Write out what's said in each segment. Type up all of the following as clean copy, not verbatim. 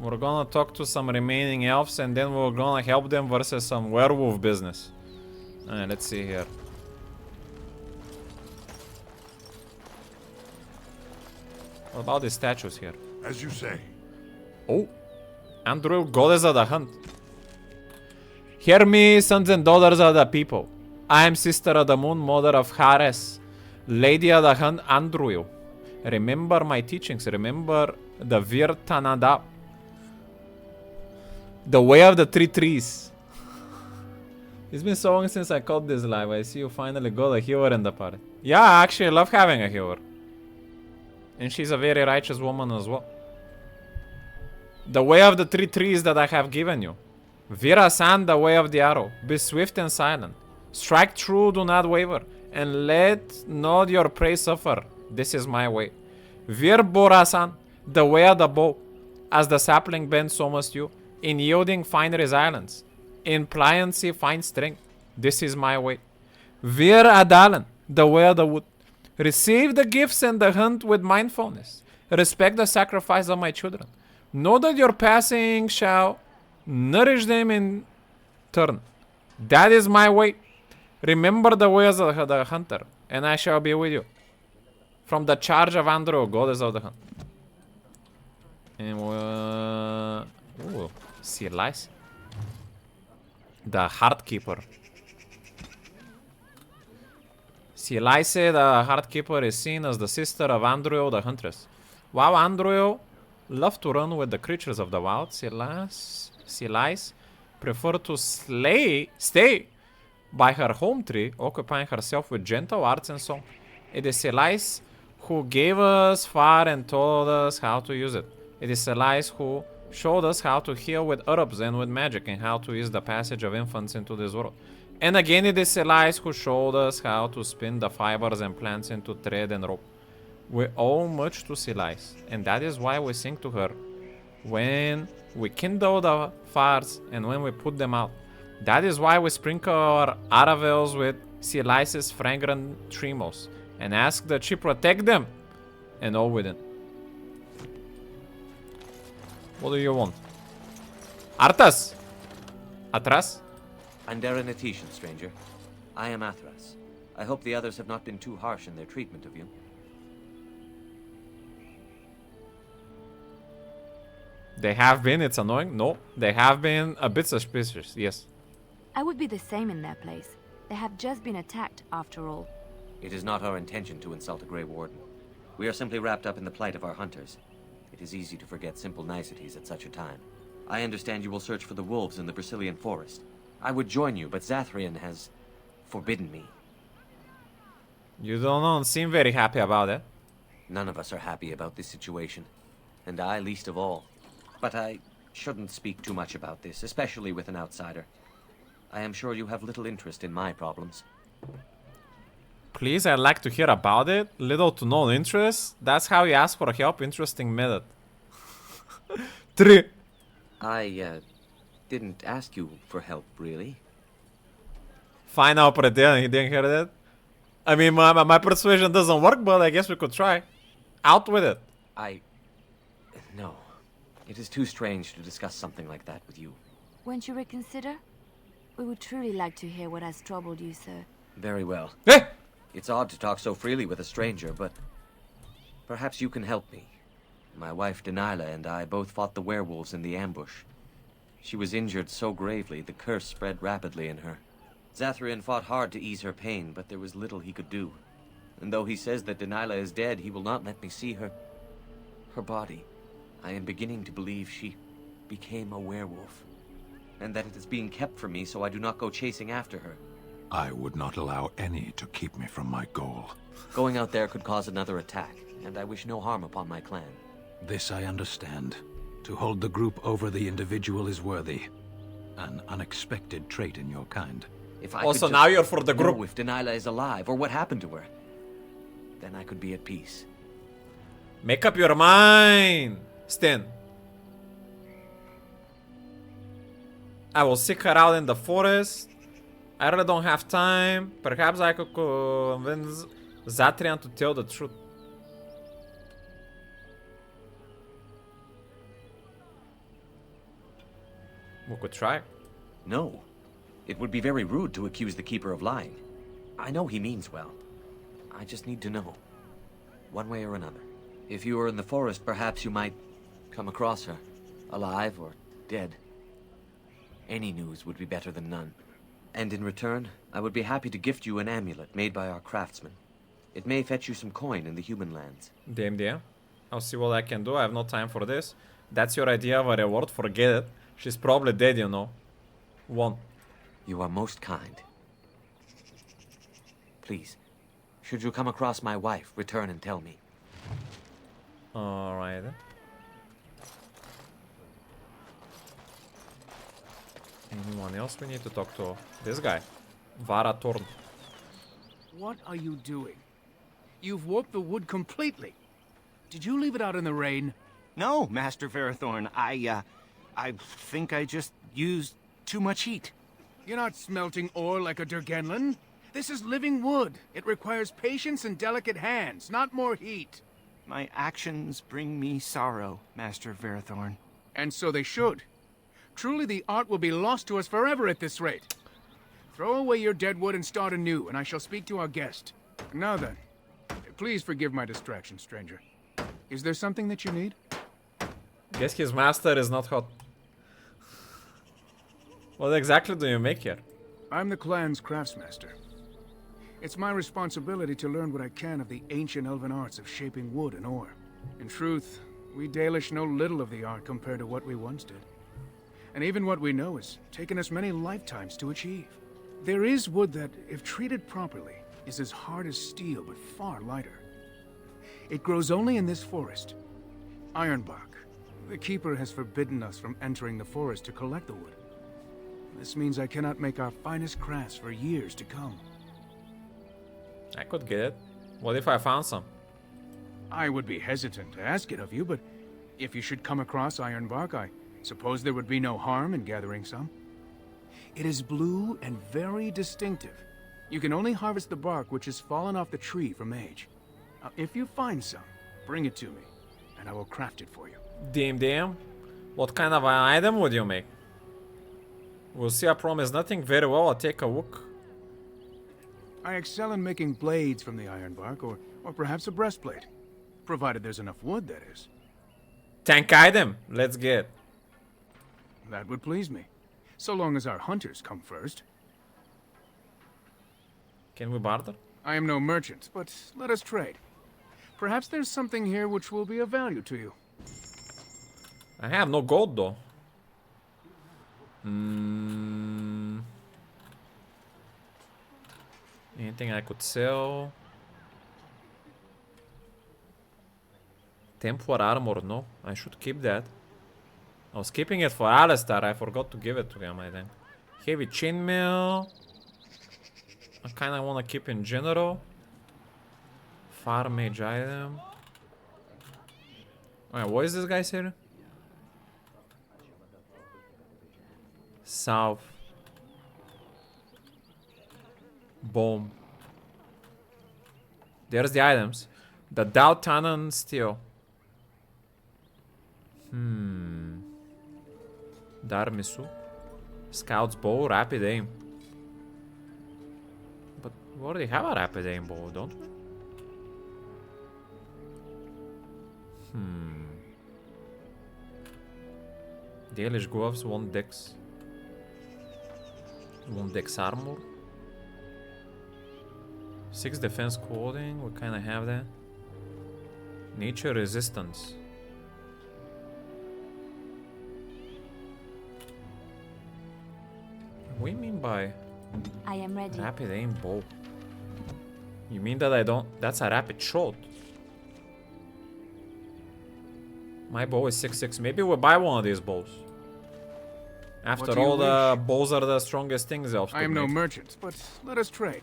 We're gonna talk to some remaining elves and then we're gonna help them versus some werewolf business. Alright, let's see here. What about the statues here? As you say. Oh, Andrew, goddess of the hunt. Hear me, sons and daughters of the people. I am sister of the moon, mother of Hares, lady of the hunt, Andrew. Remember my teachings. Remember the Virtanada. The way of the three trees. It's been so long since I caught this live. I see you finally got a healer in the party. Yeah, I actually love having a healer. And she's a very righteous woman as well. The way of the three trees that I have given you. Virasan, the way of the arrow. Be swift and silent. Strike true, do not waver. And let not your prey suffer. This is my way. Vir Borasan, the way of the bow. As the sapling bends, so must you. In yielding, find resilience. In pliancy, find strength. This is my way. Vir Adalan, the way of the wood. Receive the gifts and the hunt with mindfulness. Respect the sacrifice of my children. Know that your passing shall nourish them in turn. That is my way. Remember the ways of the hunter, and I shall be with you. From the charge of Andrew, goddess of the hunt. And ooh, sea lice. The Heartkeeper. Silaise, the Heartkeeper, is seen as the sister of Andruil, the huntress. While Andruil loved to run with the creatures of the wild, Silaise preferred to stay by her home tree, occupying herself with gentle arts and song. It is Silaise who gave us fire and told us how to use it. It is Silaise who showed us how to heal with herbs and with magic, and how to ease the passage of infants into this world. And again, it is Silaise who showed us how to spin the fibers and plants into thread and rope. We owe much to Silaise, and that is why we sing to her when we kindle the fires and when we put them out. That is why we sprinkle our aravels with Silaise's fragrant tremos and ask that she protect them and all within. What do you want? Arthas! Atras? Andera Natishan, stranger. I am Athras. I hope the others have not been too harsh in their treatment of you. They have been, it's annoying. No, they have been a bit suspicious, yes. I would be the same in their place. They have just been attacked, after all. It is not our intention to insult a Grey Warden. We are simply wrapped up in the plight of our hunters. It is easy to forget simple niceties at such a time. I understand you will search for the wolves in the Brazilian forest. I would join you, but Zathrian has forbidden me. You don't seem very happy about it. None of us are happy about this situation, and I least of all. But I shouldn't speak too much about this, especially with an outsider. I am sure you have little interest in my problems. Please, I'd like to hear about it. Little to no interest. That's how you ask for help. Interesting method. 3. I, didn't ask you for help, really. Fine, I'll pretend he didn't hear that. I mean, my persuasion doesn't work, but I guess we could try. Out with it. No. It is too strange to discuss something like that with you. Won't you reconsider? We would truly like to hear what has troubled you, sir. Very well. Eh! It's odd to talk so freely with a stranger, but perhaps you can help me. My wife Denilah and I both fought the werewolves in the ambush. She was injured so gravely, the curse spread rapidly in her. Zathrian fought hard to ease her pain, but there was little he could do. And though he says that Denilah is dead, he will not let me see her body. I am beginning to believe she became a werewolf, and that it is being kept from me so I do not go chasing after her. I would not allow any to keep me from my goal. Going out there could cause another attack, and I wish no harm upon my clan. This I understand. To hold the group over the individual is worthy. An unexpected trait in your kind. If I Also, could now just you're for the group. know if Denilah is alive or what happened to her, then I could be at peace. Make up your mind, Stin. I will seek her out in the forest. I really don't have time. Perhaps I could convince Zathrian to tell the truth. We could try. No. It would be very rude to accuse the Keeper of lying. I know he means well. I just need to know. One way or another. If you were in the forest, perhaps you might come across her. Alive or dead. Any news would be better than none. And in return, I would be happy to gift you an amulet made by our craftsman. It may fetch you some coin in the human lands. Damn. I'll see what I can do. I have no time for this. That's your idea of a reward? Forget it. She's probably dead, you know. One. You are most kind. Please, should you come across my wife, return and tell me. Alright. Anyone else we need to talk to? This guy. Vara Torn. What are you doing? You've warped the wood completely. Did you leave it out in the rain? No, Master Verathorn. I think I just used too much heat. You're not smelting ore like a Durgenlin. This is living wood. It requires patience and delicate hands, not more heat. My actions bring me sorrow, Master Verathorn. And so they should. Truly the art will be lost to us forever at this rate. Throw away your dead wood and start anew, and I shall speak to our guest. Now then, please forgive my distraction, stranger. Is there something that you need? Guess his master is not hot. What exactly do you make here? I'm the clan's craftsmaster. It's my responsibility to learn what I can of the ancient elven arts of shaping wood and ore. In truth, we Dalish know little of the art compared to what we once did. And even what we know has taken us many lifetimes to achieve. There is wood that, if treated properly, is as hard as steel but far lighter. It grows only in this forest. Ironbark. The Keeper has forbidden us from entering the forest to collect the wood. This means I cannot make our finest crafts for years to come. I could get it. What if I found some? I would be hesitant to ask it of you, but if you should come across Ironbark, I suppose there would be no harm in gathering some. It is blue and very distinctive. You can only harvest the bark which has fallen off the tree from age. If you find some, bring it to me, and I will craft it for you. Damn. What kind of an item would you make? We'll see, I promise nothing. Very well, I'll take a look. I excel in making blades from the ironbark, or perhaps a breastplate. Provided there's enough wood, that is. Tank item. Let's get. That would please me. So long as our hunters come first. Can we barter? I am no merchant, but let us trade. Perhaps there's something here which will be of value to you. I have no gold though. Anything I could sell? Templar armor, no. I should keep that. I was keeping it for Alistair. I forgot to give it to him, I think. Heavy chainmail. I kinda wanna keep in general. Far mage item. Alright, what is this guy saying? South. Boom. There's the items. The Dautanan steel. Darmisu. Scout's bow, rapid aim. But we already have a rapid aim bow, don't we? Dalish gloves, 1 dex. 1 dex armor. 6 defense clothing, we kinda have that. Nature resistance. What do you mean by I am ready. rapid aim bow? You mean that I don't... That's a rapid shot. My bow is 6.6. Maybe we'll buy one of these bows. After do you all, the wish? bows are the strongest things elves I could am no make. merchant, but let us trade.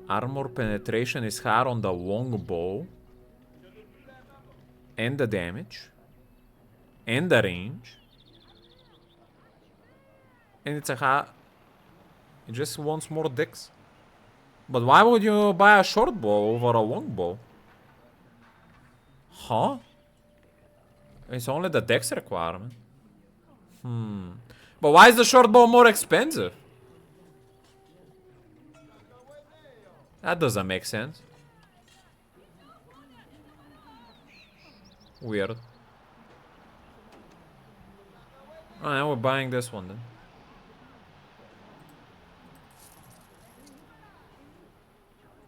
Armor penetration is higher on the long bow. And the damage. And the range. And it's a high... He just wants more dicks. But why would you buy a short bow over a long bow? Huh? It's only the dex requirement. But why is the short bow more expensive? That doesn't make sense. Weird. Alright, we're buying this one then.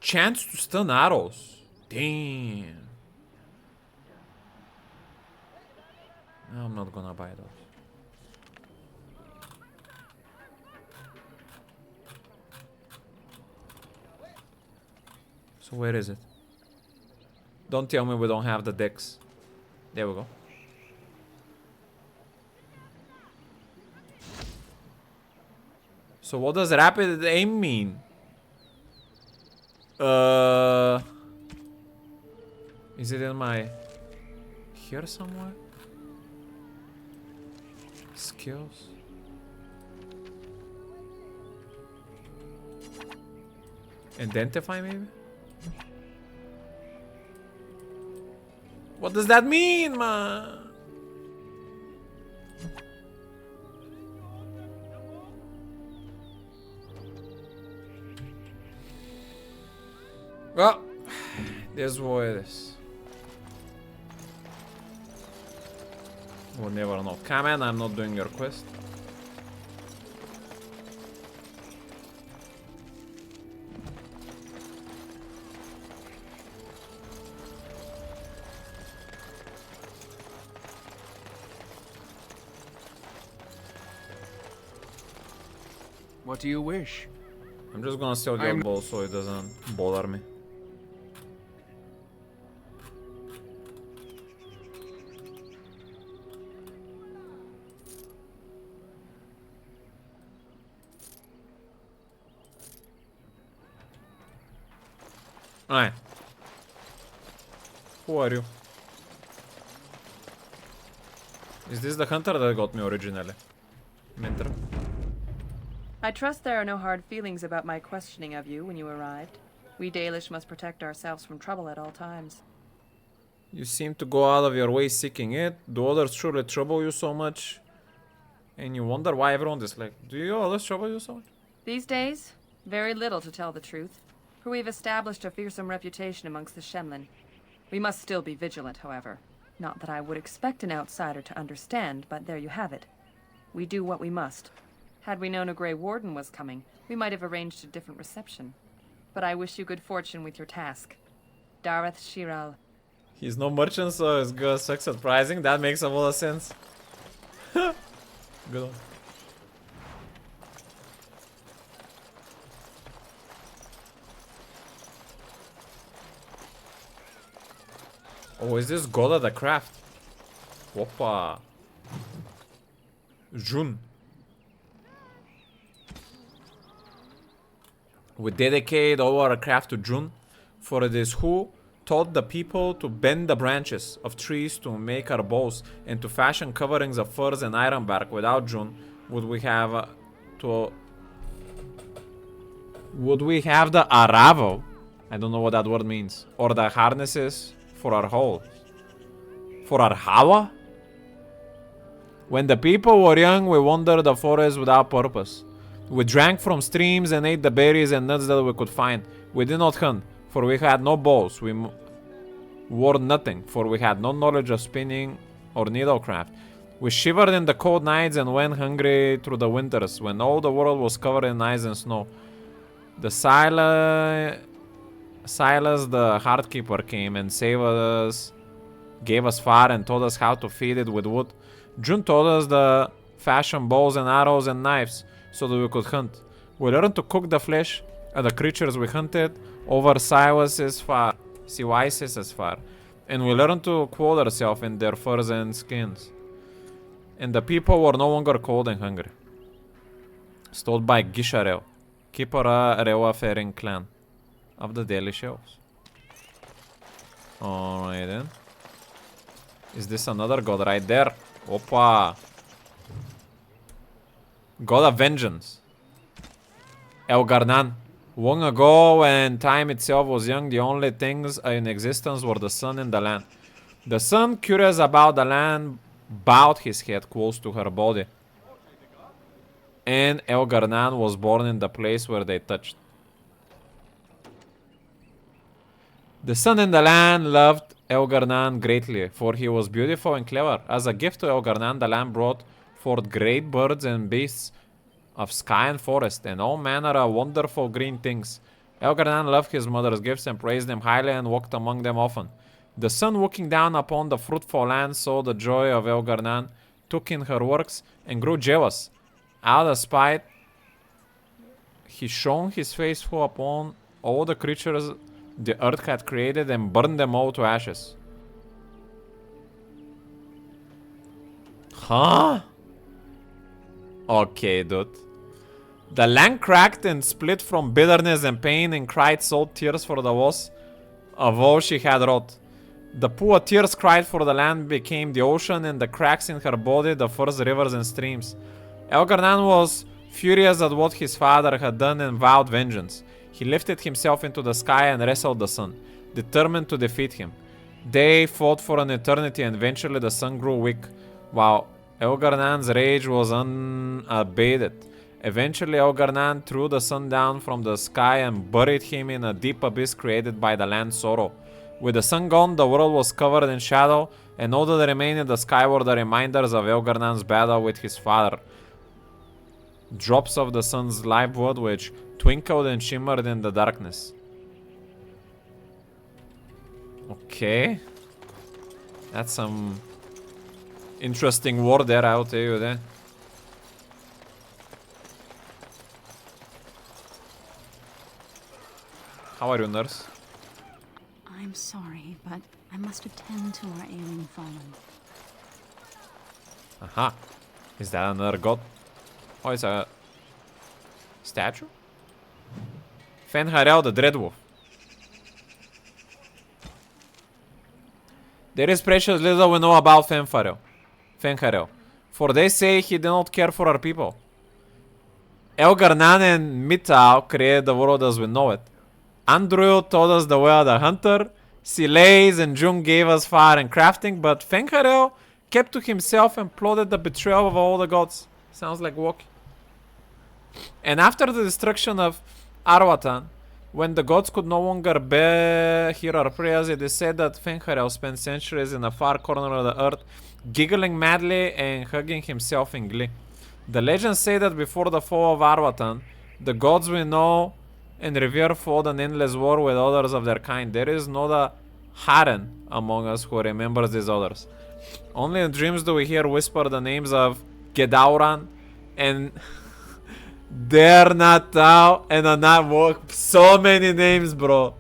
Chance to stun arrows. Damn. No, I'm not gonna buy those. So where is it? Don't tell me we don't have the decks. There we go. So what does rapid aim mean? Is it in my... here somewhere? Skills? Identify maybe? What does that mean, man? Well, this is what it is. We'll never know. Come on, I'm not doing your quest. What do you wish? I'm just gonna steal your ball so it doesn't bother me. Alright. Who are you? Is this the hunter that got me originally? Minter? I trust there are no hard feelings about my questioning of you when you arrived. We Dalish must protect ourselves from trouble at all times. You seem to go out of your way seeking it. Do others truly trouble you so much? And you wonder why everyone is like, do you others trouble you so much? These days, very little to tell the truth, for we've established a fearsome reputation amongst the Shemlin. We must still be vigilant, however. Not that I would expect an outsider to understand, but there you have it. We do what we must. Had we known a Grey Warden was coming, we might have arranged a different reception. But I wish you good fortune with your task. Dareth Shiral. He's no merchant, so it's good. So surprising. That makes a lot of sense. Good one. Oh, is this God of the Craft? Whoppa. Jun. We dedicate our craft to Jun, for it is who taught the people to bend the branches of trees to make our bows and to fashion coverings of furs and ironbark. Without Jun, would we have the aravo? I don't know what that word means. Or the harnesses for our hole. For our hawa? When the people were young, we wandered the forest without purpose. We drank from streams and ate the berries and nuts that we could find. We did not hunt, for we had no bows. We wore nothing, for we had no knowledge of spinning or needlecraft. We shivered in the cold nights and went hungry through the winters, when all the world was covered in ice and snow. The Silas the Heartkeeper came and saved us, gave us fire and taught us how to feed it with wood. Jun taught us the fashion bows and arrows and knives, so that we could hunt. We learned to cook the flesh of the creatures we hunted over Silas's fire, and we learned to clothe ourselves in their furs and skins. And the people were no longer cold and hungry. Stole by Gisharel, Kipara Rewa-faring clan of the Dalish Elves. Alright then. Is this another god right there? Opa! God of Vengeance. Elgar'nan. Long ago, when time itself was young, the only things in existence were the sun and the land. The sun, curious about the land, bowed his head close to her body. And Elgar'nan was born in the place where they touched. The sun and the land loved Elgar'nan greatly, for he was beautiful and clever. As a gift to Elgar'nan, the land brought forth great birds and beasts of sky and forest, and all manner of wonderful green things. Elgar'nan loved his mother's gifts and praised them highly and walked among them often. The sun, looking down upon the fruitful land, saw the joy of Elgar'nan, took in her works, and grew jealous. Out of spite, he shone his face full upon all the creatures the earth had created and burned them all to ashes. Huh? Okay, dude. The land cracked and split from bitterness and pain and cried salt tears for the loss of all she had wrought. The pool of tears cried for the land became the ocean, and the cracks in her body the first rivers and streams. Elgar'nan was furious at what his father had done and vowed vengeance. He lifted himself into the sky and wrestled the sun, determined to defeat him. They fought for an eternity, and eventually the sun grew weak, while Elgar'nan's rage was unabated. Eventually Elgar'nan threw the sun down from the sky and buried him in a deep abyss created by the land's sorrow. With the sun gone, the world was covered in shadow, and all that remained in the sky were the reminders of Elgar'nan's battle with his father. Drops of the sun's live blood which twinkled and shimmered in the darkness. Okay. That's some interesting word there, I'll tell you that. How are you, nurse? I'm sorry, but I must attend to our ailing fallen. Aha. Is that another god? Oh, it's a statue? Fen'Harel, the Dreadwolf. There is precious little we know about Fen'Harel, for they say he did not care for our people. Elgar'nan and Mitau created the world as we know it. Andruil taught us the way of the hunter, Sileis and Jung gave us fire and crafting, but Fen'Harel kept to himself and plotted the betrayal of all the gods. Sounds like walking. And after the destruction of Arwatan, when the gods could no longer hear our prayers, it is said that Fen'Harel spent centuries in a far corner of the earth, giggling madly and hugging himself in glee. The legends say that before the fall of Arwatan, the gods we know and revere fought an endless war with others of their kind. There is not a Haren among us who remembers these others. Only in dreams do we hear whisper the names of Gedauran and Dernatau and Anamok. So many names, bro.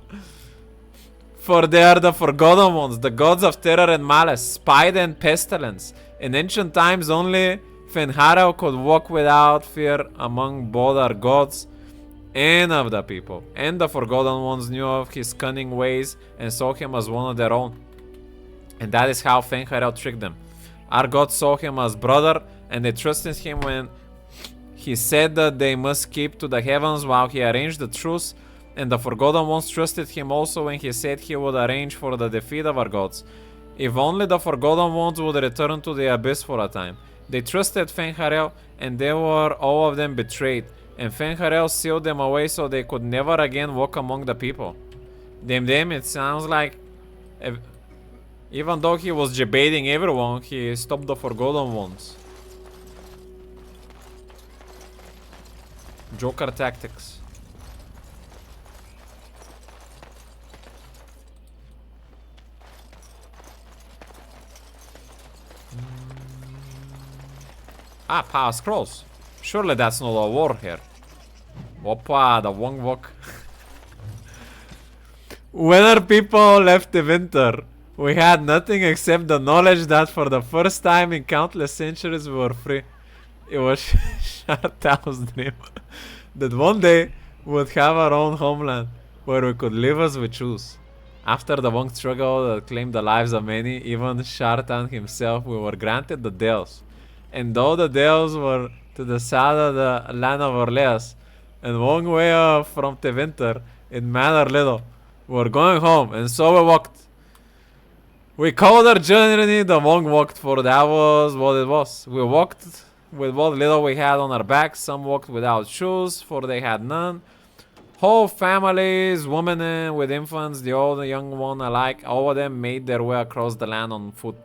For they are the forgotten ones, the gods of terror and malice, spite and pestilence. In ancient times, only Fen'Harel could walk without fear among both our gods and of the people. And the forgotten ones knew of his cunning ways and saw him as one of their own. And that is how Fen'Harel tricked them. Our gods saw him as brother, and they trusted him when he said that they must keep to the heavens while he arranged the truce, and the forgotten ones trusted him also when he said he would arrange for the defeat of our gods. If only the forgotten ones would return to the abyss for a time. They trusted Fen'Harel, and they were all of them betrayed, and Fen'Harel sealed them away so they could never again walk among the people. Damn, it sounds like even though he was debating everyone, he stopped the forgotten ones. Joker tactics. Ah, Power Scrolls. Surely that's not a war here. Opa, the Wong Wok. When our people left the winter, we had nothing except the knowledge that for the first time in countless centuries we were free. It was Shartao's dream that one day we would have our own homeland where we could live as we choose. After the long struggle that claimed the lives of many, even Shartan himself, we were granted the Dales. And though the Dales were to the south of the land of Orleans, and one way from the winter in Manor Little. We were going home, and so we walked. We called our journey the long walk, for that was what it was. We walked with what little we had on our backs. Some walked without shoes, for they had none. Whole families, women with infants, the old and young one alike, all of them made their way across the land on foot.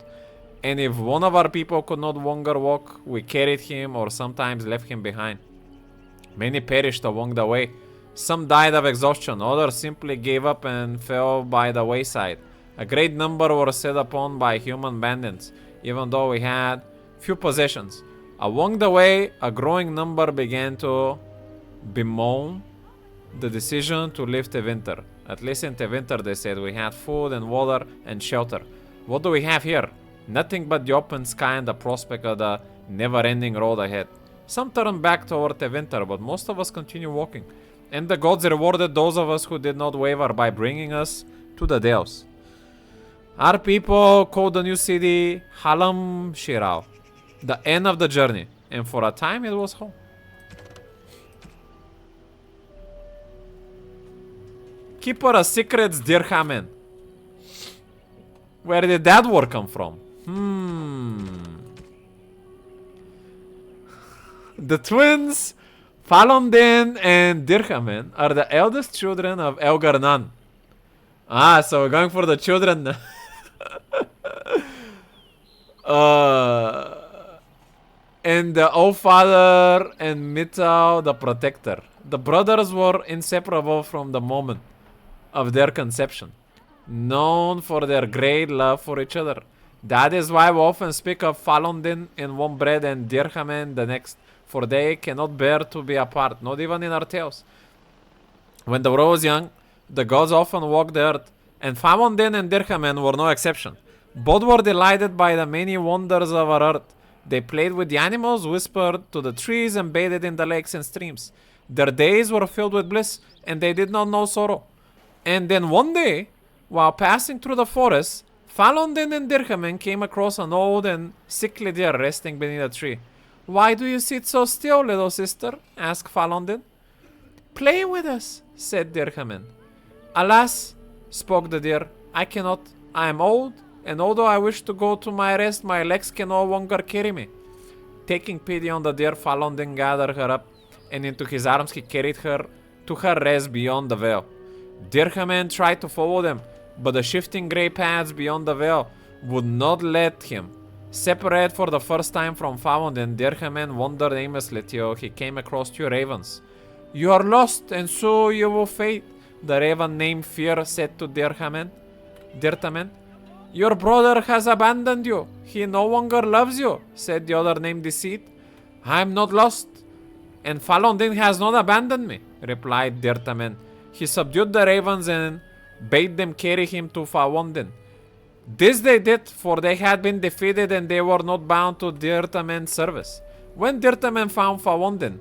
And if one of our people could no longer walk, we carried him or sometimes left him behind. Many perished along the way. Some died of exhaustion, others simply gave up and fell by the wayside. A great number were set upon by human bandits, even though we had few possessions. Along the way, a growing number began to bemoan the decision to live the winter. At least in the winter, they said, we had food and water and shelter. What do we have here? Nothing but the open sky and the prospect of the never-ending road ahead. Some turned back toward the winter, but most of us continued walking. And the gods rewarded those of us who did not waver by bringing us to the Dales. Our people called the new city Halam Shirao, the end of the journey, and for a time it was home. Keeper of Secrets Dirhamen. Where did that word come from? The twins Falondin and Dirhamen are the eldest children of Elgarnan. Ah, so we're going for the children. And the Old Father and Mitau the Protector. The brothers were inseparable from the moment of their conception, known for their great love for each other. That is why we often speak of Falondin in one breath and Dirhamen the next, for they cannot bear to be apart, not even in our tales. When the world was young, the gods often walked the earth, and Falondin and Dirhamen were no exception. Both were delighted by the many wonders of our earth. They played with the animals, whispered to the trees, and bathed in the lakes and streams. Their days were filled with bliss, and they did not know sorrow. And then one day, while passing through the forest, Falondin and Dirhamen came across an old and sickly deer resting beneath a tree. "Why do you sit so still, little sister?" asked Falondin. "Play with us," said Dirhamen. "Alas," spoke the deer, "I cannot. I am old, and although I wish to go to my rest, my legs can no longer carry me." Taking pity on the deer, Falondin gathered her up, and into his arms he carried her to her rest beyond the veil. Dirhamen tried to follow them, but the shifting grey paths beyond the veil would not let him. Separate for the first time from Falondin, Dirhamen wandered aimlessly till he came across two ravens. "You are lost, and so you will fade," the raven named Fear said to Dirhamen. "Your brother has abandoned you. He no longer loves you," said the other named Deceit. "I am not lost, and Falondin has not abandoned me," replied Dirhamen. He subdued the ravens and bade them carry him to Falondin. This they did, for they had been defeated and they were not bound to Dirthamen's service. When Dirthamen found Falondin,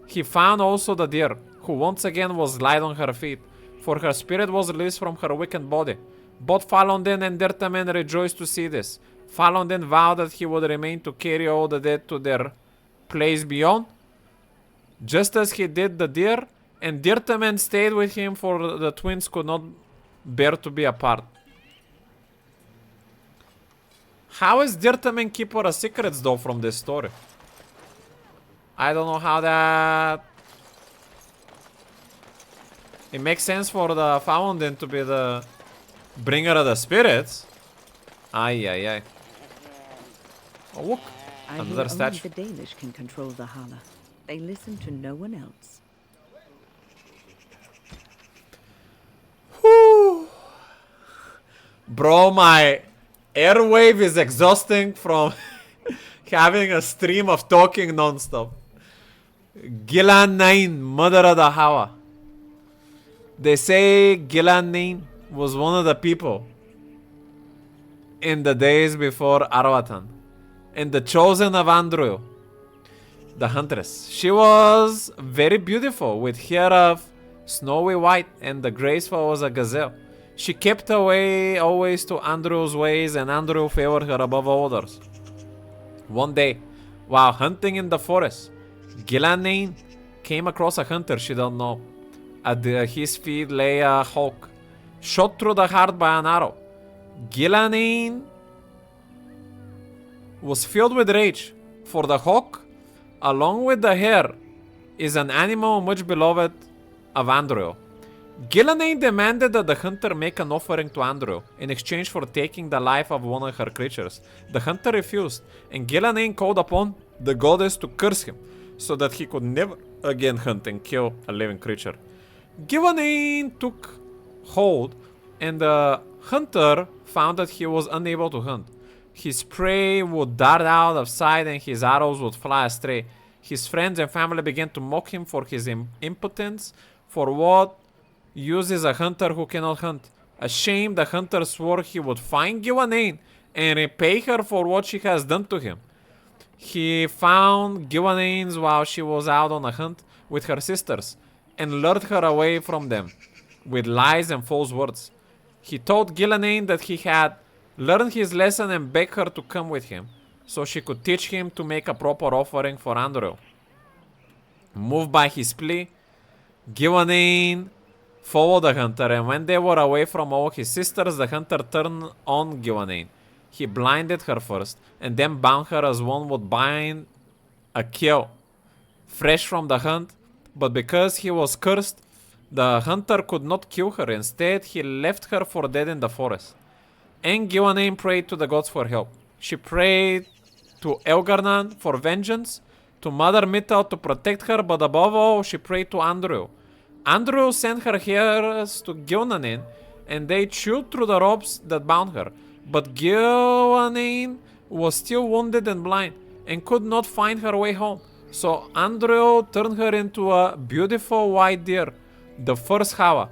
he found also the deer, who once again was light on her feet, for her spirit was released from her wicked body. Both Falondin and Dirthamen rejoiced to see this. Falondin vowed that he would remain to carry all the dead to their place beyond, just as he did the deer, and Dirthamen stayed with him, for the twins could not bear to be apart. How is Dirthamen keeper of secrets though from this story? I don't know how that... It makes sense for the Falondin to be the bringer of the spirits. Ay. Oh look, another statue. Only the Dalish can control the Hala. They listen to no one else. Whew. Bro, my airwave is exhausting from having a stream of talking non-stop. Ghilan Nain, mother of the Hawa. They say Ghilan Nain was one of the people in the days before Arwatan, and the chosen of Andrew, the huntress. She was very beautiful, with hair of snowy white, and the graceful as a gazelle. She kept away always to Andrew's ways, and Andrew favored her above all others. One day, while hunting in the forest, Ghilan Nain came across a hunter she don't know. At his feet lay a hawk, shot through the heart by an arrow. Gillanine was filled with rage, for the hawk, along with the hare, is an animal much beloved of Andrew. Gillanine demanded that the hunter make an offering to Andrew in exchange for taking the life of one of her creatures. The hunter refused, and Gillanine called upon the goddess to curse him, so that he could never again hunt and kill a living creature. Gillanine took hold, and the hunter found that he was unable to hunt. His prey would dart out of sight and his arrows would fly astray. His friends and family began to mock him for his impotence. For what use is a hunter who cannot hunt? Ashamed, the hunter swore he would find Gillanine and repay her for what she has done to him. He found Gillanine while she was out on a hunt with her sisters and lured her away from them with lies and false words. He told Gillanine that he had learned his lesson and begged her to come with him so she could teach him to make a proper offering for Andrew. Moved by his plea, Gillanine followed the hunter, and when they were away from all his sisters, the hunter turned on Gillanine. He blinded her first, and then bound her as one would bind a kill, fresh from the hunt. But because he was cursed, the hunter could not kill her. Instead, he left her for dead in the forest. And Gillanine prayed to the gods for help. She prayed to Elgar'nan for vengeance, to Mother Mythal to protect her, but above all, she prayed to Andrew. Andrew sent her heirs to Gillanine, and they chewed through the ropes that bound her. But Gillanine was still wounded and blind, and could not find her way home. So Andrew turned her into a beautiful white deer, the first Hawa,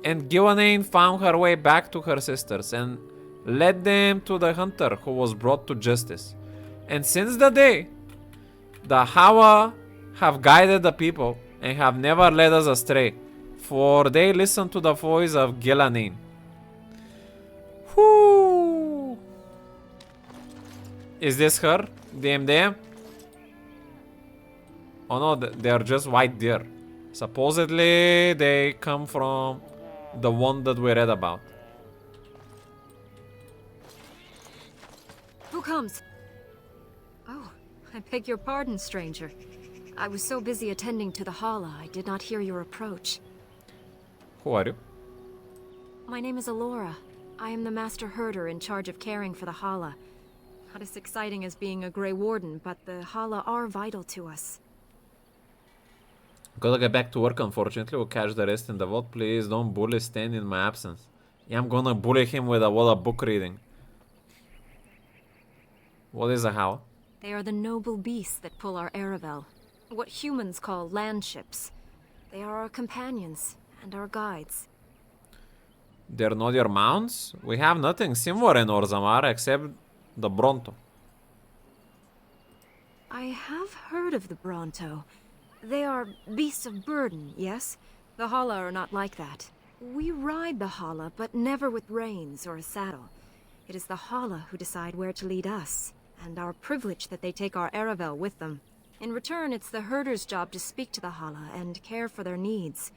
and Gillanine found her way back to her sisters, and led them to the hunter who was brought to justice. And since that day, the Hawa have guided the people and have never led us astray, for they listen to the voice of Gillanine. Whoo! Is this her? DMDM? Oh no, they are just white deer. Supposedly they come from the one that we read about. Who comes? Oh, I beg your pardon, stranger. I was so busy attending to the Hala, I did not hear your approach. Who are you? My name is Alora. I am the Master Herder in charge of caring for the Hala. Not as exciting as being a Grey Warden, but the Hala are vital to us. Gotta get back to work, unfortunately. We'll catch the rest in the vault. Please don't bully Stan in my absence. Yeah, I'm gonna bully him with a lot of book reading. What is a Hala? They are the noble beasts that pull our Aravel. What humans call landships. They are our companions and our guides. They're not your mounts? We have nothing similar in Orzammar except the Bronto. I have heard of the Bronto. They are beasts of burden, yes? The Hala are not like that. We ride the Hala, but never with reins or a saddle. It is the Hala who decide where to lead us, and our privilege that they take our Aravel with them. In return, it's the herder's job to speak to the Hala and care for their needs.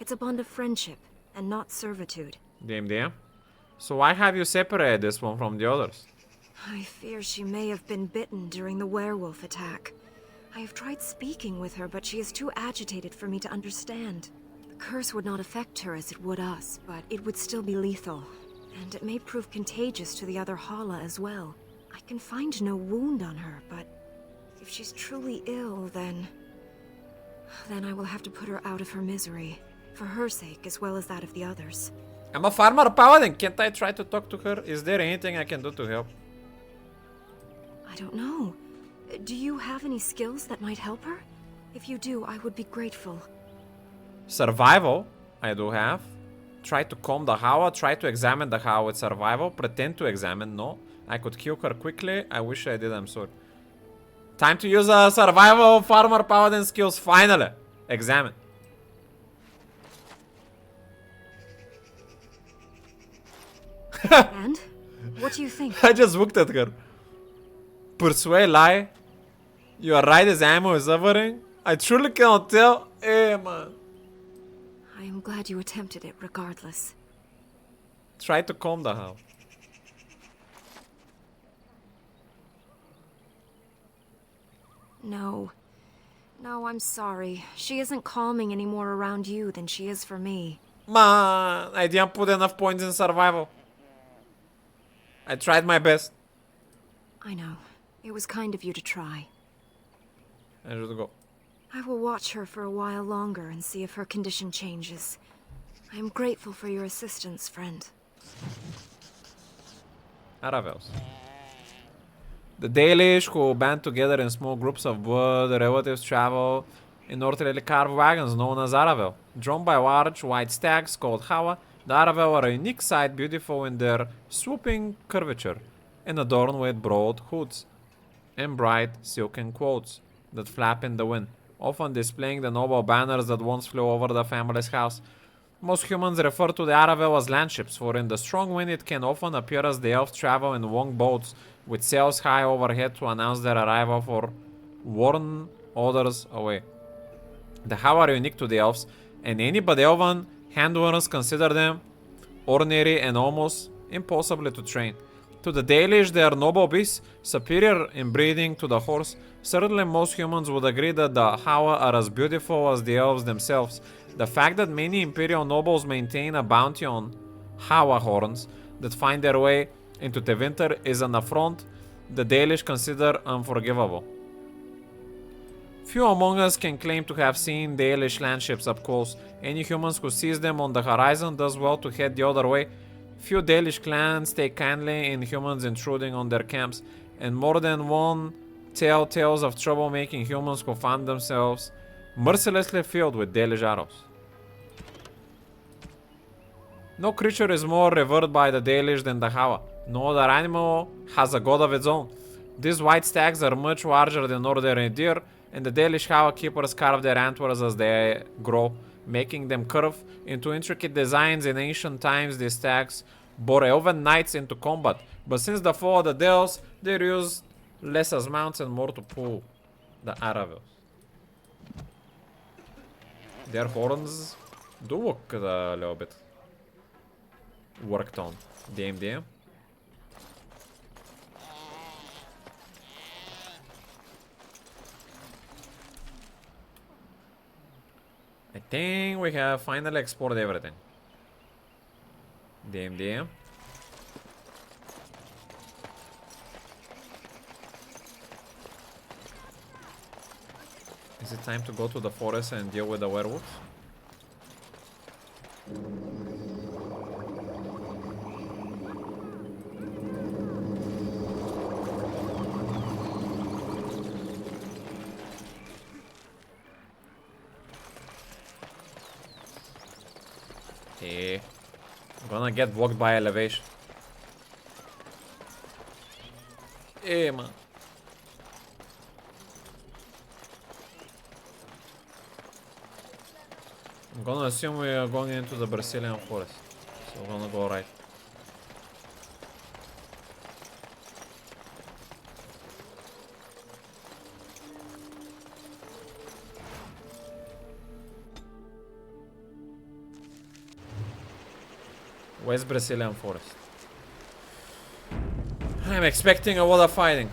It's a bond of friendship, and not servitude. DMDM? So why have you separated this one from the others? I fear she may have been bitten during the werewolf attack. I have tried speaking with her, but she is too agitated for me to understand. The curse would not affect her as it would us, but it would still be lethal. And it may prove contagious to the other Hala as well. I can find no wound on her, but if she's truly ill, then I will have to put her out of her misery. For her sake, as well as that of the others. I'm a farmer paladin. Can't I try to talk to her? Is there anything I can do to help? I don't know. Do you have any skills that might help her? If you do, I would be grateful. Survival, I do have. Try to calm the Hawa. Try to examine the Hawa with survival. Pretend to examine. No. I could kill her quickly. I wish I did. I'm sorry. Time to use a survival farmer paladin skills. Finally. Examine. And? What do you think? I just looked at her. Persuade, lie. Your right is ammo is suffering. I truly cannot tell. Hey, man. I am glad you attempted it regardless. Try to calm the hell. No. No, I'm sorry. She isn't calming any more around you than she is for me. Man, I didn't put enough points in survival. I tried my best. I know. It was kind of you to try. I should go. I will watch her for a while longer and see if her condition changes. I am grateful for your assistance, friend. Aravels. The Dalish, who band together in small groups of blood relatives, travel in northerly carved wagons known as Aravel. Drawn by large white stags called Hawa, the Aravel are a unique sight, beautiful in their swooping curvature and adorned with broad hoods and bright silken quotes that flap in the wind, often displaying the noble banners that once flew over the family's house. Most humans refer to the Aravel as landships, for in the strong wind it can often appear as the elves travel in long boats with sails high overhead to announce their arrival or warn others away. The Hawa are unique to the elves, and any but elven handlers consider them ordinary and almost impossible to train. To the Dalish, they are noble beasts, superior in breeding to the horse. Certainly most humans would agree that the Hawa are as beautiful as the elves themselves. The fact that many imperial nobles maintain a bounty on Hawa horns that find their way into Tevinter is an affront the Dalish consider unforgivable. Few among us can claim to have seen Dalish landships up close. Any humans who sees them on the horizon does well to head the other way. Few Dalish clans take kindly in humans intruding on their camps, and more than one tell tales of troublemaking humans who found themselves mercilessly filled with Dalish arrows. No creature is more revered by the Dalish than the Hawa. No other animal has a god of its own. These white stags are much larger than ordinary deer, and the Dalish Hawa keepers carve their antlers as they grow, making them curve into intricate designs. In ancient times, these stags bore elven knights into combat, but since the fall of the Dales, they're used less as mounts and more to pull the Aravels. Their horns do look a little bit worked on. Damn. I think we have finally exported everything. Damn. Is it time to go to the forest and deal with the werewolves? I'm gonna get blocked by elevation. Hey, man. I'm gonna assume we are going into the Brazilian forest. So we're gonna go right. West Brazilian forest. I'm expecting a lot of fighting.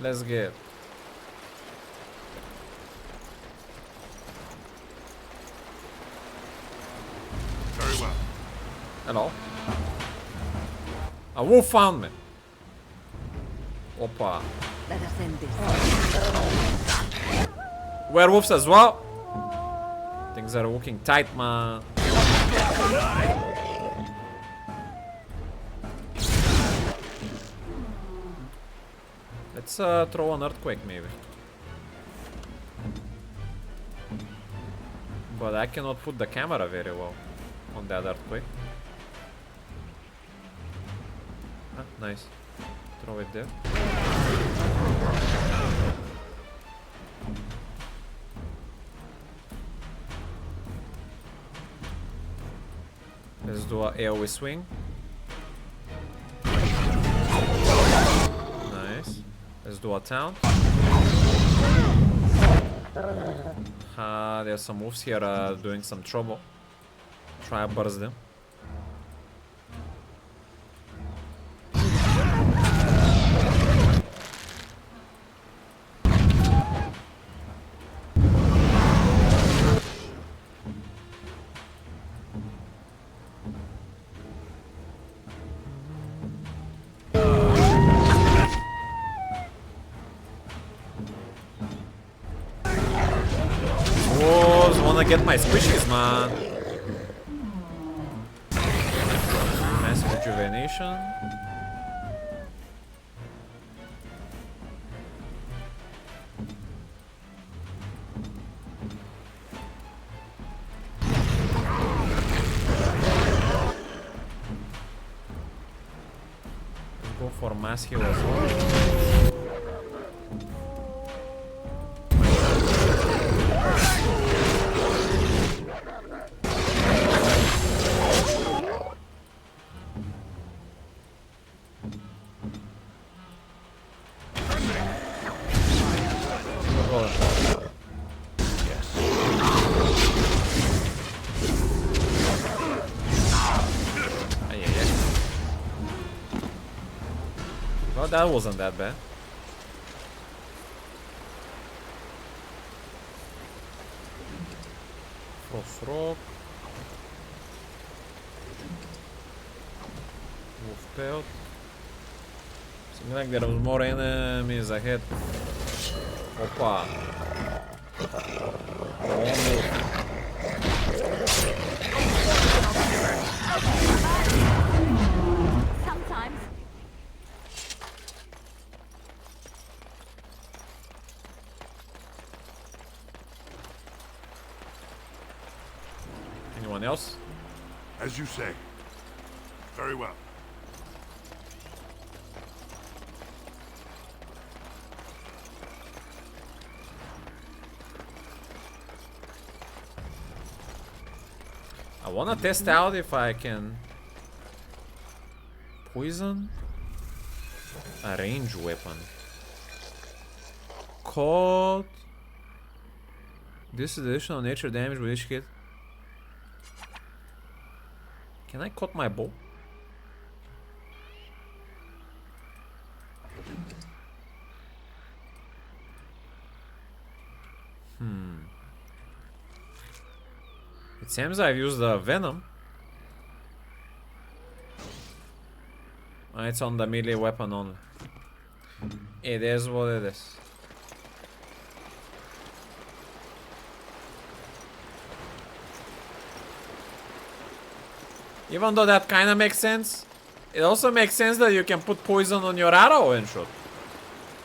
Let's get. Very well. Hello. A wolf found me. Opa. Let us end this. Werewolves as well. Things are looking tight, man. Let's throw an earthquake maybe. But I cannot put the camera very well on that earthquake. Ah, nice. Throw it there. Let's do a AoE swing. Nice. Let's do a taunt. There's some wolves here doing some trouble. Try to burst them. Get my squishies, man. Nice rejuvenation. Go for mass heal as well. Well, that wasn't that bad. Frost Rock. Wolf Pelt. Seems like there was more enemies ahead. Opa. Sometimes. Anyone else? As you say. Very well. I wanna test out if I can poison a range weapon. Caught. This is additional nature damage with each hit. Can I cut my bow? It seems I've used the venom. It's on the melee weapon only. It is what it is. Even though that kind of makes sense, it also makes sense that you can put poison on your arrow and shoot.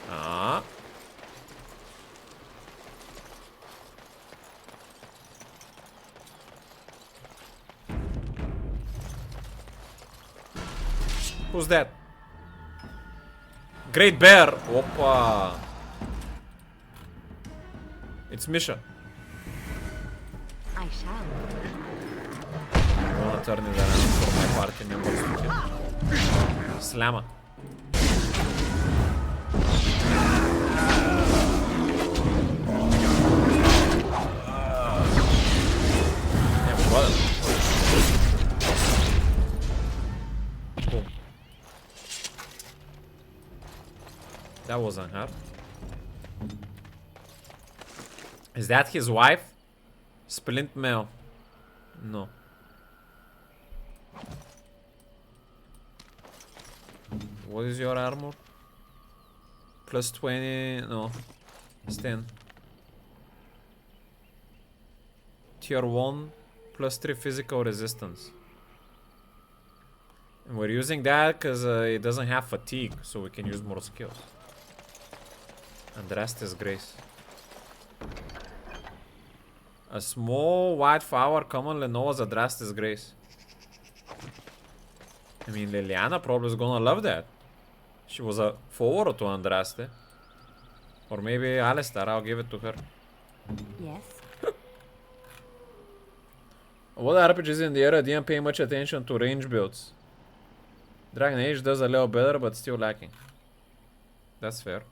Ah. Who's that? Great Bear! Opa! It's Misha. I shall. I wanna turn it around for my party members to kill. Slammer. Yeah, brother. Boom. That wasn't hard. Is that his wife? Splint Mail. No. What is your armor? Plus 20. No. It's 10. Tier 1. Plus 3 physical resistance. And we're using that because it doesn't have fatigue, so we can use more skills. And the rest is grace. A small white flower commonly known as a Drastis Grace. I mean, Liliana probably is gonna love that. She was a forward to Andraste. Or maybe Alistair, I'll give it to her. Yes. What RPGs in the area didn't pay much attention to range builds? Dragon Age does a little better, but still lacking. That's fair.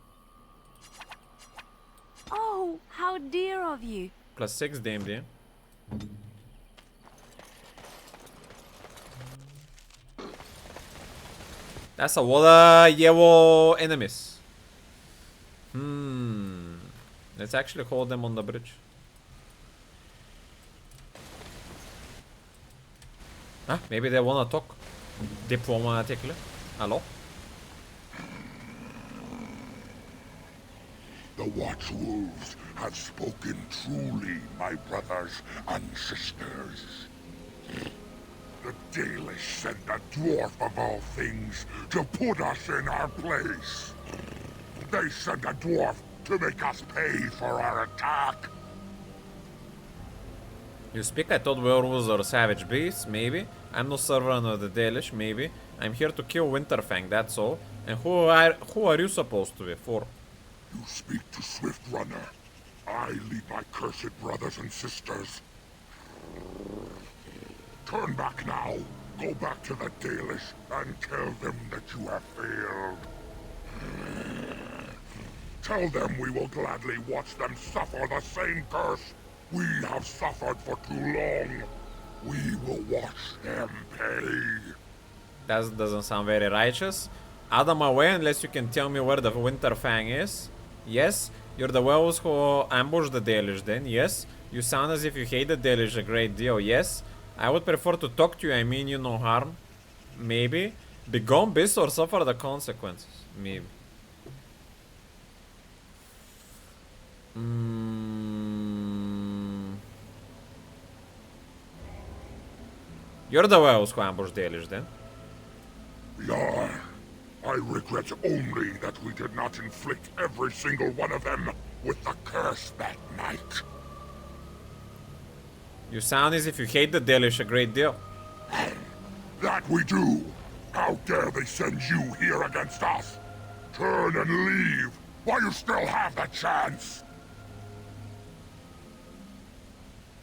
Oh, how How dear of you. +6 DMD. That's a walla yewo enemies. Let's actually hold them on the bridge. Maybe they wanna talk diplomatically. Hello? The Watchwolves have spoken truly, my brothers and sisters. The Dalish sent a dwarf of all things to put us in our place. They sent a dwarf to make us pay for our attack. You speak? I thought werewolves are savage beasts, maybe. I'm no servant of the Dalish, maybe. I'm here to kill Winterfang, that's all. And who are you supposed to be for? You speak to Swiftrunner. I lead my cursed brothers and sisters. Turn back now. Go back to the Dalish and tell them that you have failed. Tell them we will gladly watch them suffer the same curse we have suffered for too long. We will watch them pay. That doesn't sound very righteous. Out of my way unless you can tell me where the Winterfang is. Yes, you're the werewolves who ambushed the Dalish then. Yes, you sound as if you hate the Dalish a great deal. Yes, I would prefer to talk to you. I mean you no harm. Maybe. Be gone, beast, or suffer the consequences. Maybe. You're the werewolves who ambushed Dalish then? Yeah. I regret only that we did not inflict every single one of them with the curse that night. You sound as if you hate the Dalish a great deal. That we do. How dare they send you here against us? Turn and leave while you still have the chance.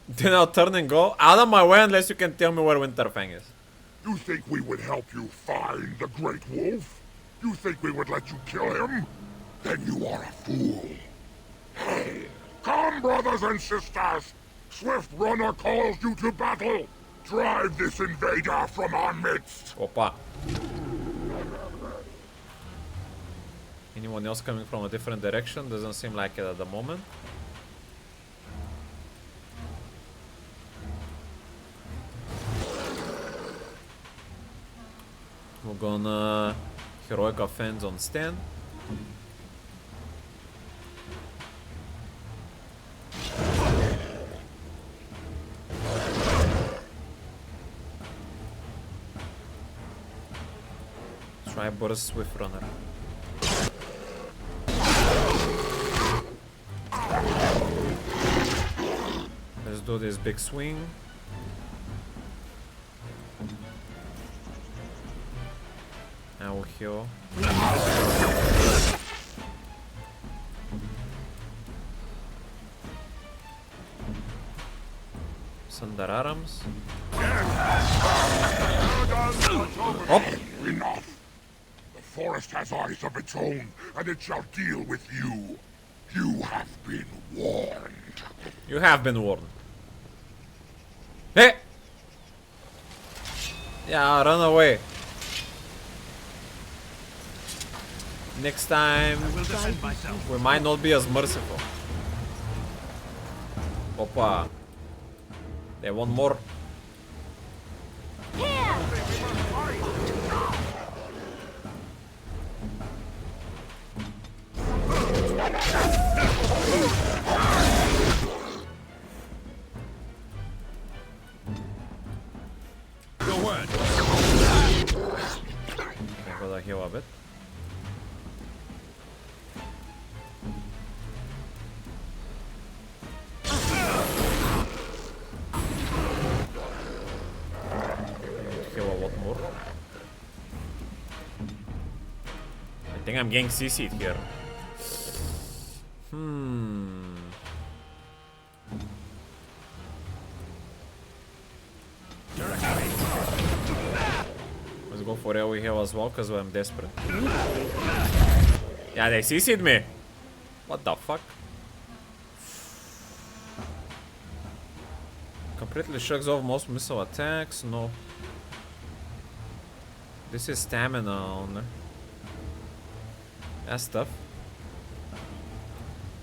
Then I'll turn and go. Out of my way unless you can tell me where Winterfang is. You think we would help you find the Great Wolf? You think we would let you kill him? Then you are a fool. Come, brothers and sisters! Swiftrunner calls you to battle! Drive this invader from our midst! Opa. Anyone else coming from a different direction? Doesn't seem like it at the moment. We're gonna heroic offense on Stan. Try burst Swiftrunner. Let's do this big swing. I will heal. Sandararams. Up! Enough! The forest has eyes of its own, and it shall deal with you. You have been warned. You have been warned. Hey! Yeah, run away. Next time, we might not be as merciful. Opa. They want more. I'm gonna heal a bit. I think I'm getting CC'd here. Let's go for AoE heal as well, because I'm desperate. Yeah, they CC'd me. What the fuck? Completely shugs off most missile attacks. No. This is stamina on there. That's tough.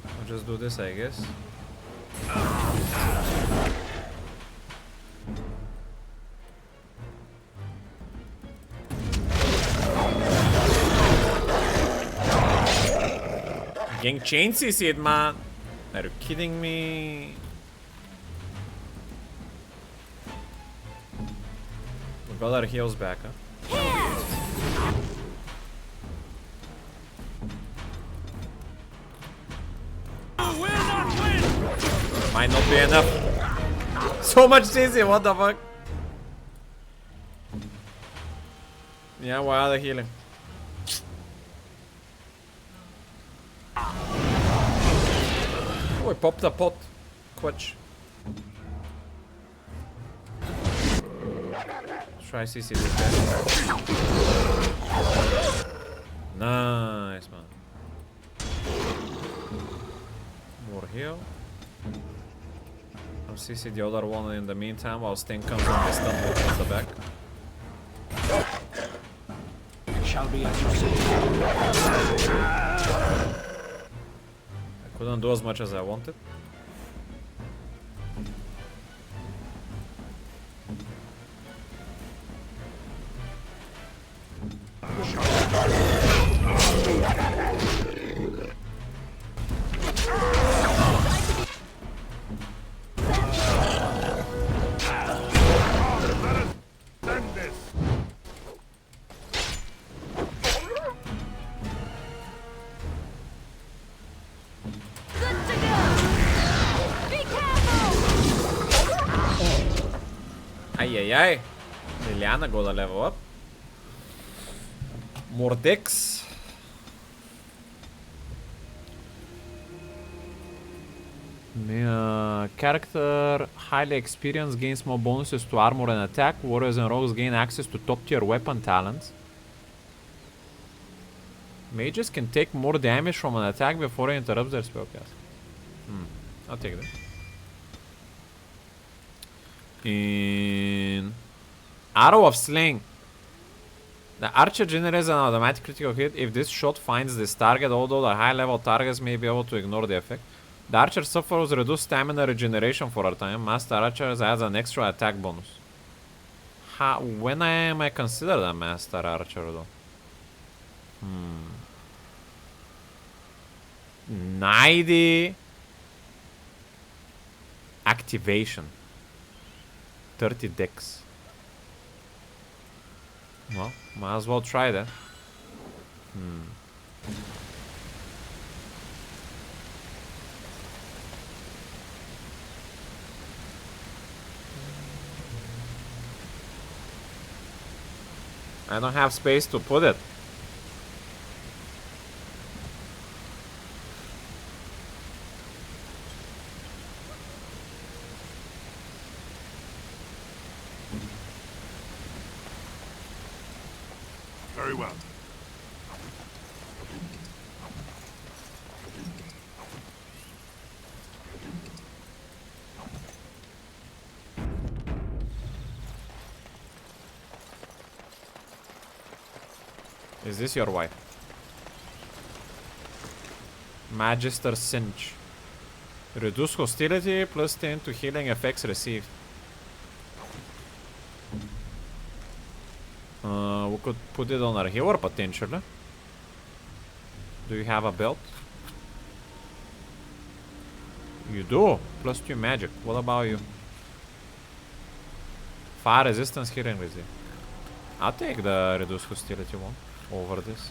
I'll just do this, I guess. Getting chain CC'd, man. Are you kidding me? We got our heals back, huh? Might not be enough. So much CC, what the fuck? Yeah, why are they healing? Oh, I popped a pot. Quatch. Try CC this guy. Nice, man. More heal. I'll CC the other one in the meantime while Sting comes on my stun at the back. It shall be as you say. I couldn't do as much as I wanted. Ay. Liliana got a level up. More decks. Character highly experienced gains more bonuses to armor and attack. Warriors and rogues gain access to top tier weapon talents. Mages can take more damage from an attack before it interrupts their spellcast. I'll take that. In Arrow of Sling. The archer generates an automatic critical hit if this shot finds this target, although the high level targets may be able to ignore the effect. The archer suffers reduced stamina regeneration for a time. Master archers adds an extra attack bonus. When am I considered a master archer though? 90 activation. 30 decks. Well, might as well try that. I don't have space to put it. Very well. Is this your wife? Magister Cinch. Reduce hostility plus 10 to healing effects received. We could put it on our healer potentially. Do you have a belt? You do. Plus 2 magic. What about you? Fire resistance, healing resist. I'll take the reduced hostility one over this.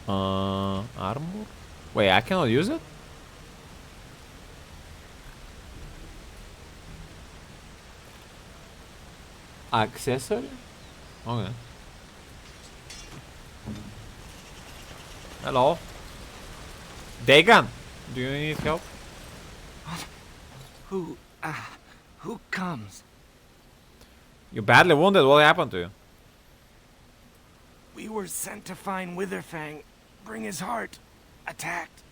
Armor? Wait, I cannot use it? Accessory? Okay. Hello? Dagon, do you need help? Who comes? You badly wounded, what happened to you? We were sent to find Witherfang, bring his heart. Attacked.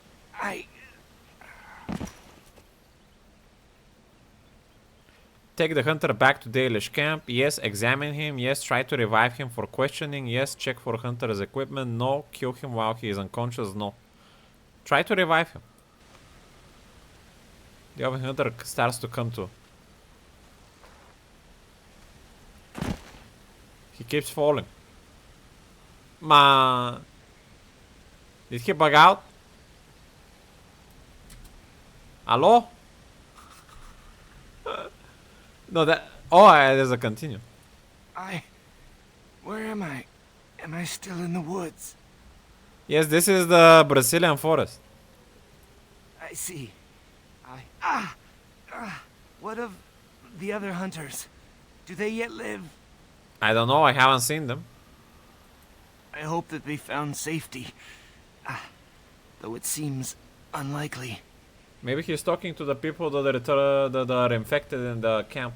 Take the hunter back to Dalish camp. Yes, examine him. Yes, try to revive him for questioning. Yes, check for hunter's equipment. No, kill him while he is unconscious. No. Try to revive him. The other hunter starts to come to. He keeps falling. Ma. Did he bug out? Hello? No, that. Oh, there's a continue. Where am I? Am I still in the woods? Yes, this is the Brazilian forest. I see. What of the other hunters? Do they yet live? I don't know, I haven't seen them. I hope that they found safety. Though it seems unlikely. Maybe he's talking to the people that are infected in the camp.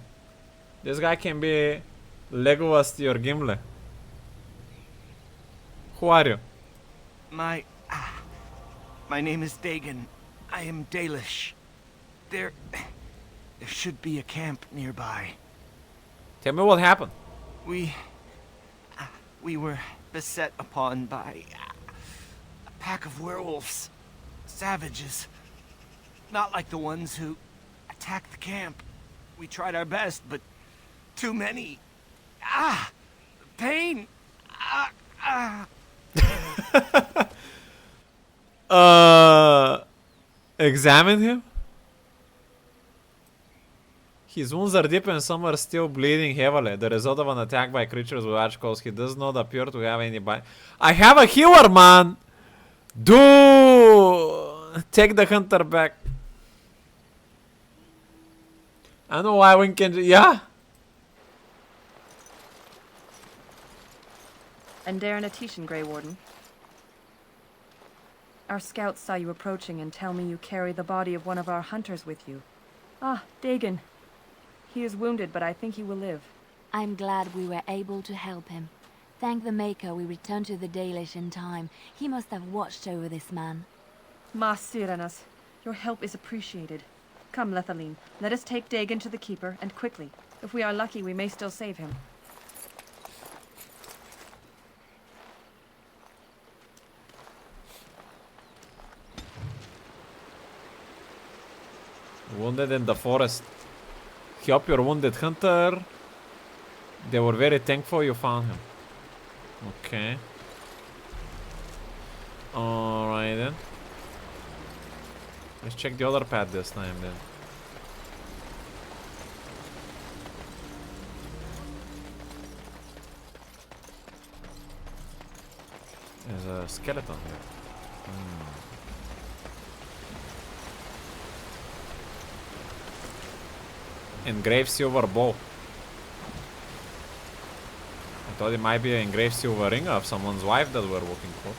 This guy can be Legolas to your Gimli. Who are you? My name is Dagon. I am Dalish. There should be a camp nearby. Tell me what happened. We were beset upon by a pack of werewolves. Savages. Not like the ones who attacked the camp. We tried our best, but too many. Pain. Examine him? His wounds are deep and some are still bleeding heavily. The result of an attack by creatures with large claws. He does not appear to have any bite. I have a healer, man! Do take the hunter back. I don't know why we can. Yeah? And Darren Atishan, Grey Warden. Our scouts saw you approaching and tell me you carry the body of one of our hunters with you. Ah, Dagon. He is wounded, but I think he will live. I'm glad we were able to help him. Thank the Maker we returned to the Dalish in time. He must have watched over this man. Mas Syranas, your help is appreciated. Come, Lethaline, let us take Dagon to the Keeper, and quickly. If we are lucky, we may still save him. Wounded in the forest. Help your wounded hunter. They were very thankful you found him. Okay. Alright then. Let's check the other path this time then. There's a skeleton here. Engraved silver bow. I thought it might be an engraved silver ring of someone's wife that we're looking for.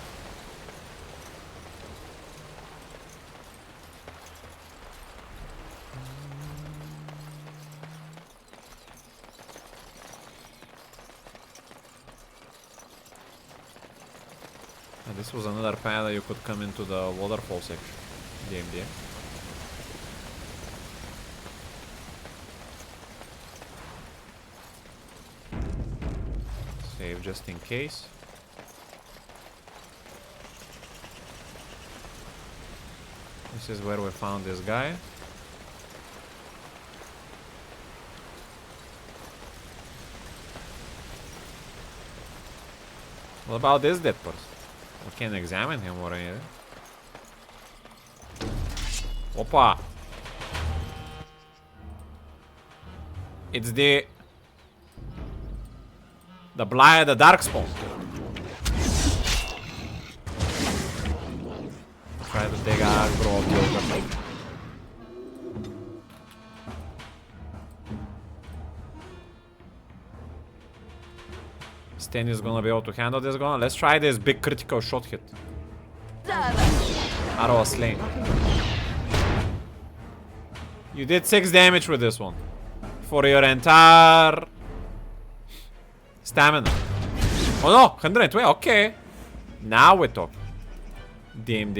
And this was another path that you could come into the waterfall section. DMD. Save just in case. This is where we found this guy. What about this dead person? We can examine him or anything. Opa! It's the Blight, the Darkspawn. Try to take aggro of Yoga. Stan is gonna be able to handle this gun. Let's try this big critical shot hit. Arrow slain. You did 6 damage with this one. For your entire stamina. Oh no, 120, okay. Now we talk. Damn.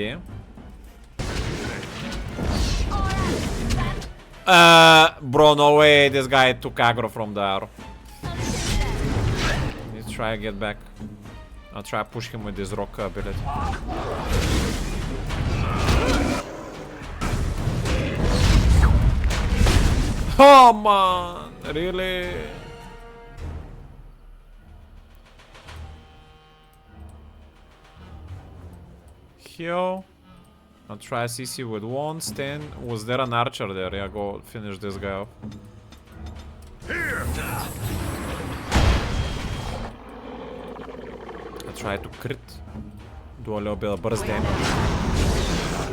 Bro, no way this guy took aggro from the arrow. Let's try to get back. I'll try to push him with this rock ability. Oh man, really? Here. I'll try CC with one. Stan. Was there an archer there? Yeah, go finish this guy off. I try to crit. Do a little bit of burst damage.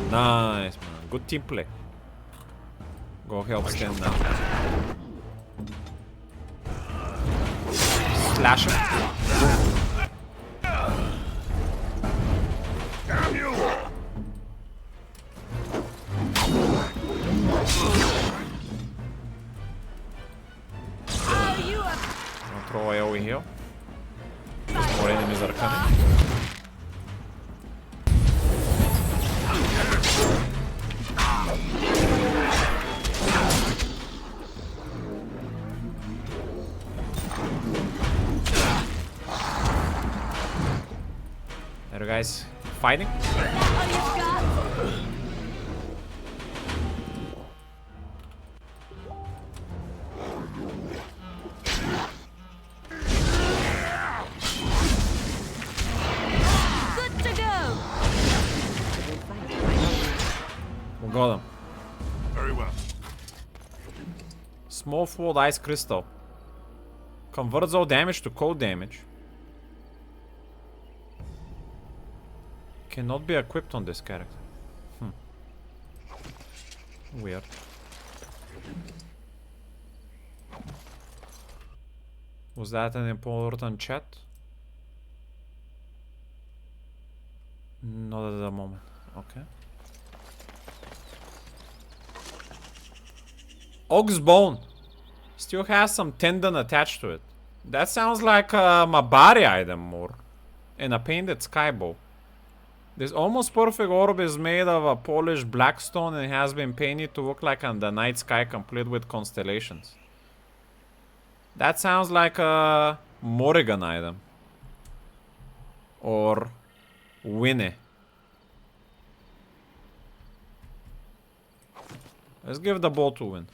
Nice, man. Good team play. Go help Stan now. Slash him. Damn you! I'll throw AoE here. More enemies are coming. There you guys fighting. We got him. Very well. Small flawed ice crystal. Converts all damage to cold damage. Cannot be equipped on this character. Weird. Was that an important chat? Not at the moment. Okay. Ox bone. Still has some tendon attached to it. That sounds like a Mabari item more. And a painted skybow. This almost perfect orb is made of a polished black stone and has been painted to look like the night sky complete with constellations. That sounds like a Morrigan item. Or Winnie. Let's give the ball to Win.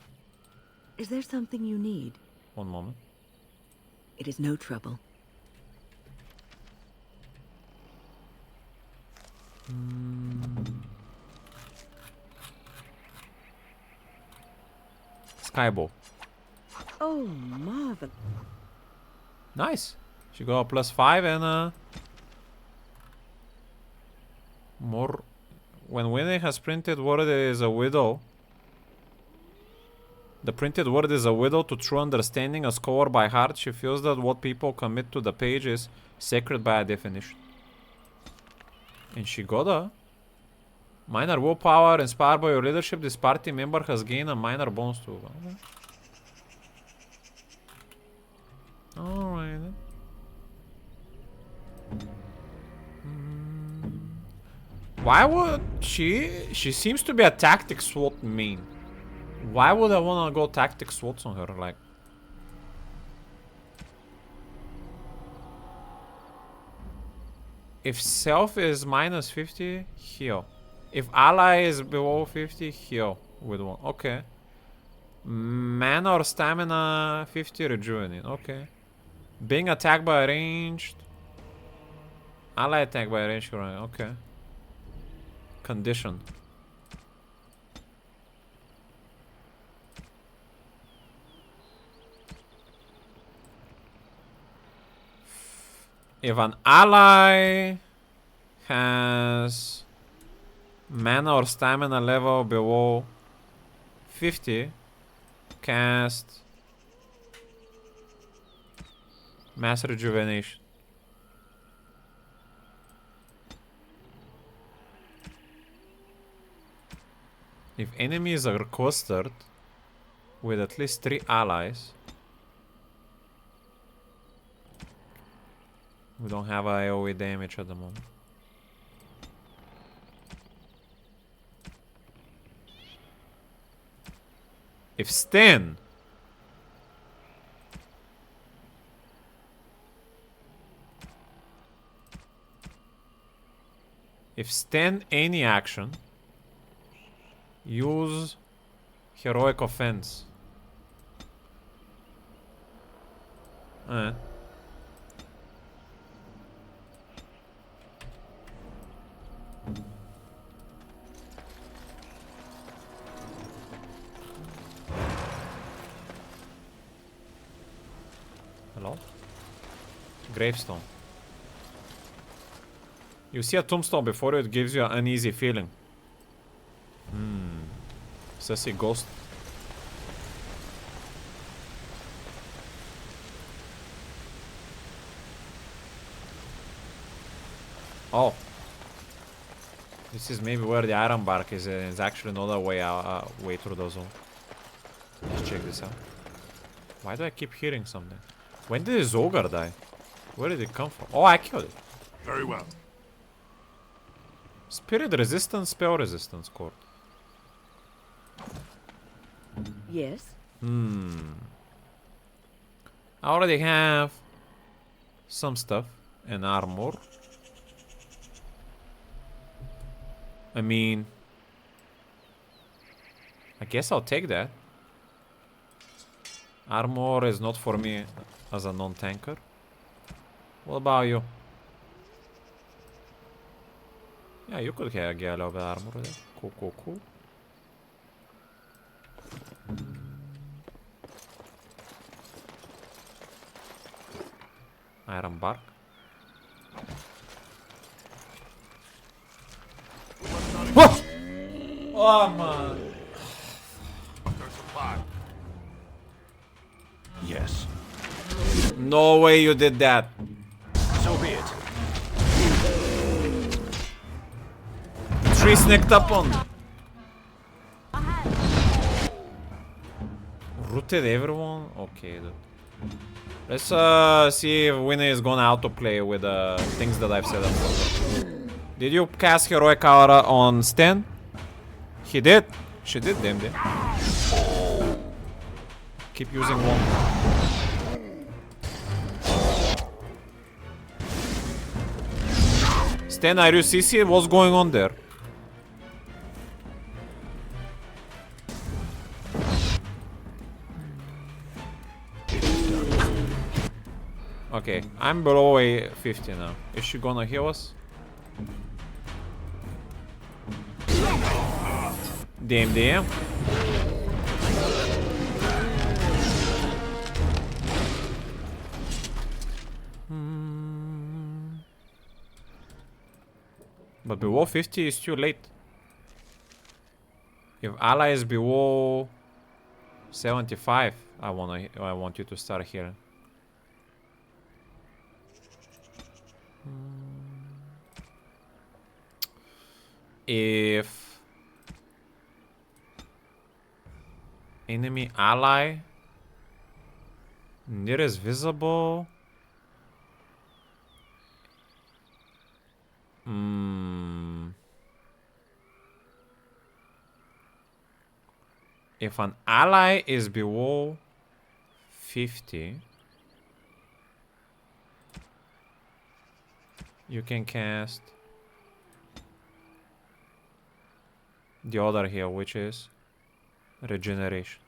Is there something you need? One moment. It is no trouble. Skybow. Oh, marvelous. Nice. She got a +5 and more. When Winnie has printed word is a widow. The printed word is a widow to true understanding, a scholar by heart. She feels that what people commit to the page is sacred by definition. And she got a minor willpower inspired by your leadership. This party member has gained a minor bonus to. Okay. Alright. Why would she? She seems to be a tactic SWAT main. Why would I wanna go tactic SWATs on her? Like, if self is -50, heal. If ally is below 50, heal with one. Okay. Mana or stamina 50, rejuvenate. Okay. Being attacked by ranged. Ally attacked by ranged. Okay. Condition. If an ally has mana or stamina level below 50, cast Mass Rejuvenation. If enemies are clustered with at least 3 allies, We don't have AoE damage at the moment. If Sten any action, use heroic offense. Hello? Gravestone. You see a tombstone before you, it gives you an uneasy feeling. Sassy ghost. Oh. This is maybe where the iron bark is. It's actually another way way through the zone. Let's check this out. Why do I keep hearing something? When did this ogre die? Where did it come from? Oh, I killed it. Very well. Spirit resistance, spell resistance cord. Yes? I already have some stuff and armor. I mean, I guess I'll take that. Armor is not for me as a non-tanker. What about you? Yeah, you could get a little bit of armor there. Cool. Iron bark. Whoa! Oh man. Yes. No way you did that. So be it. Tree sneaked up on. Rooted everyone? Okay, dude. Let's see if Winnie is gonna autoplay with the things that I've set up. Did you cast Heroic Aura on Sten? He did. She did, damn it. Keep using one. Sten, are you CC? What's going on there? Okay, I'm below a 50 now. Is she gonna heal us? Damn. But below 50 is too late. If ally is below 75, I want you to start healing. If enemy ally nearest visible, if an ally is below 50, you can cast the other here, which is regeneration.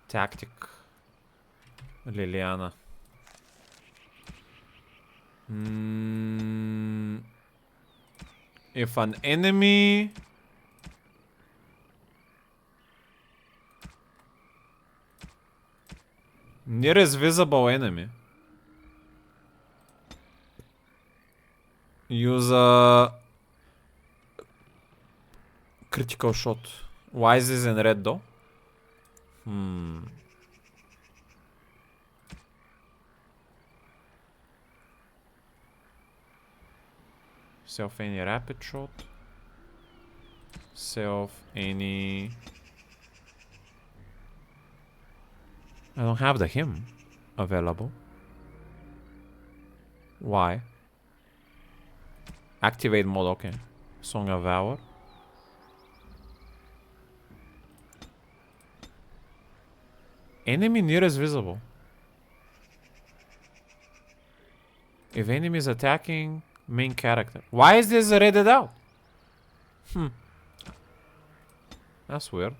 Tactic. Liliana. If an enemy nearest visible enemy, use a critical shot. Why is this in red though? Set off any rapid shot. Set off any... I don't have the hymn available. Why? Activate mode, okay. Song of Valor. Enemy nearest visible. If enemy is attacking main character. Why is this redded out? That's weird.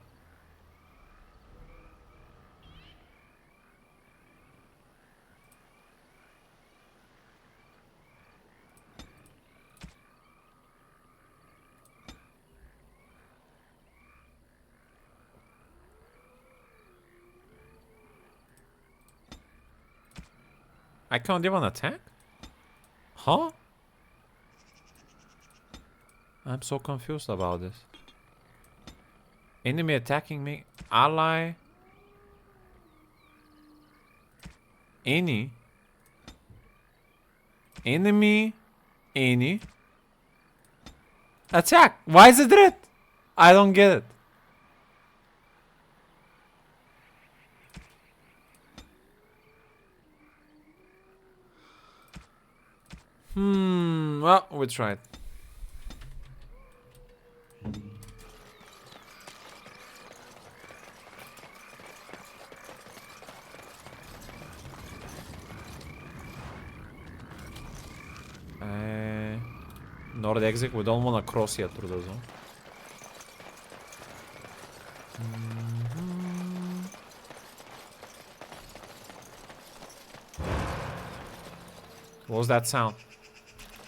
I can't even attack? Huh? I'm so confused about this. Enemy attacking me. Ally. Any. Enemy. Any. Attack. Why is it red? I don't get it. Well, we tried. Nord exit, we don't want to cross yet through the zone. What was that sound?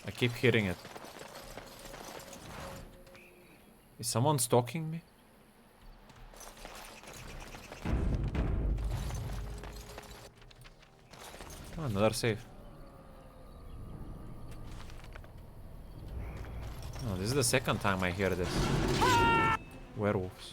I keep hearing it. Is someone stalking me? Oh, another save. Oh, this is the second time I hear this. Werewolves.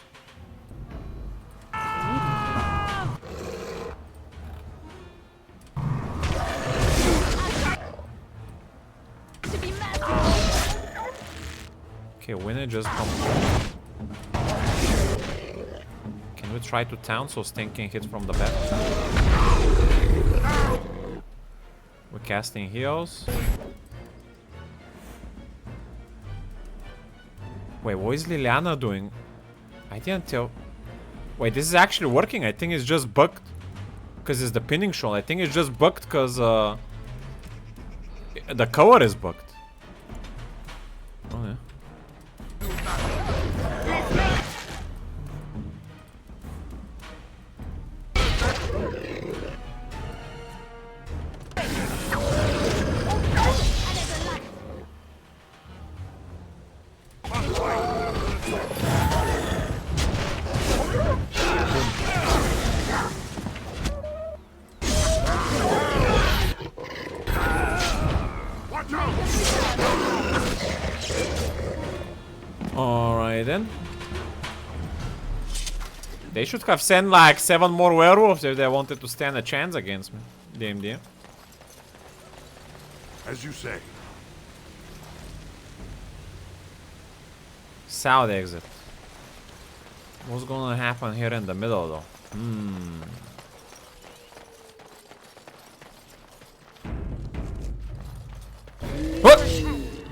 Okay, winner just come. Can we try to town so Sting can hit from the back? We're casting heals. Wait, what is Liliana doing? I didn't tell. Wait, this is actually working. I think it's just bugged. Because it's the pinning shot. I think it's just bugged because the cover is bugged. Oh, yeah. Alright then. They should have sent like 7 more werewolves if they wanted to stand a chance against me. DMD. As you say. South exit. What's gonna happen here in the middle though? What?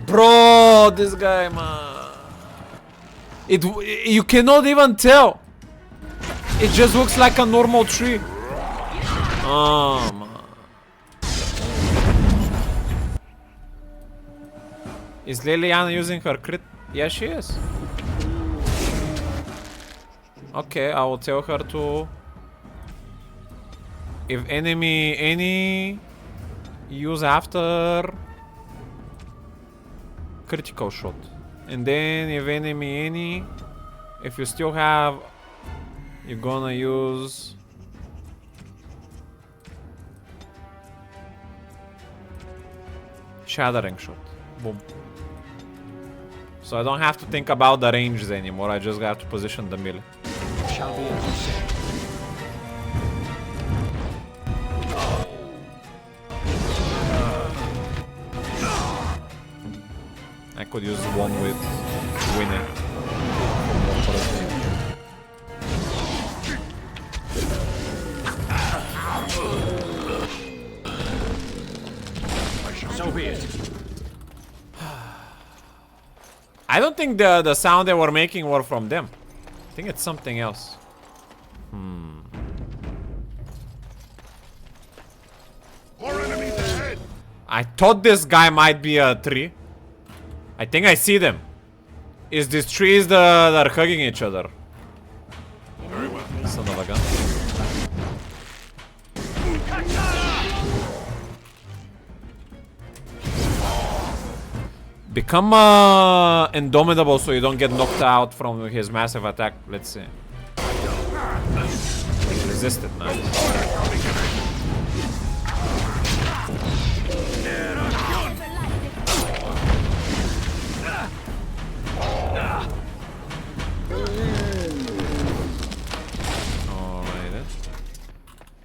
Bro, this guy, man. You cannot even tell. It just looks like a normal tree. Oh, man. Is Liliana using her crit? Yeah, she is. Okay, I will tell her to... If enemy any... Use after... Critical shot. And then if enemy any... If you still have... You're gonna use... Shattering shot. Boom. So I don't have to think about the ranges anymore, I just have to position the melee. Shall be as you say. I could use one with Winnie. So be it. I don't think the sound they were making were from them. I think it's something else. More enemies ahead! I thought this guy might be a tree. I think I see them. Is these trees that are hugging each other? Very well. Son of a gun. Become indomitable so you don't get knocked out from his massive attack. Let's see. Resist it, nice. Alright.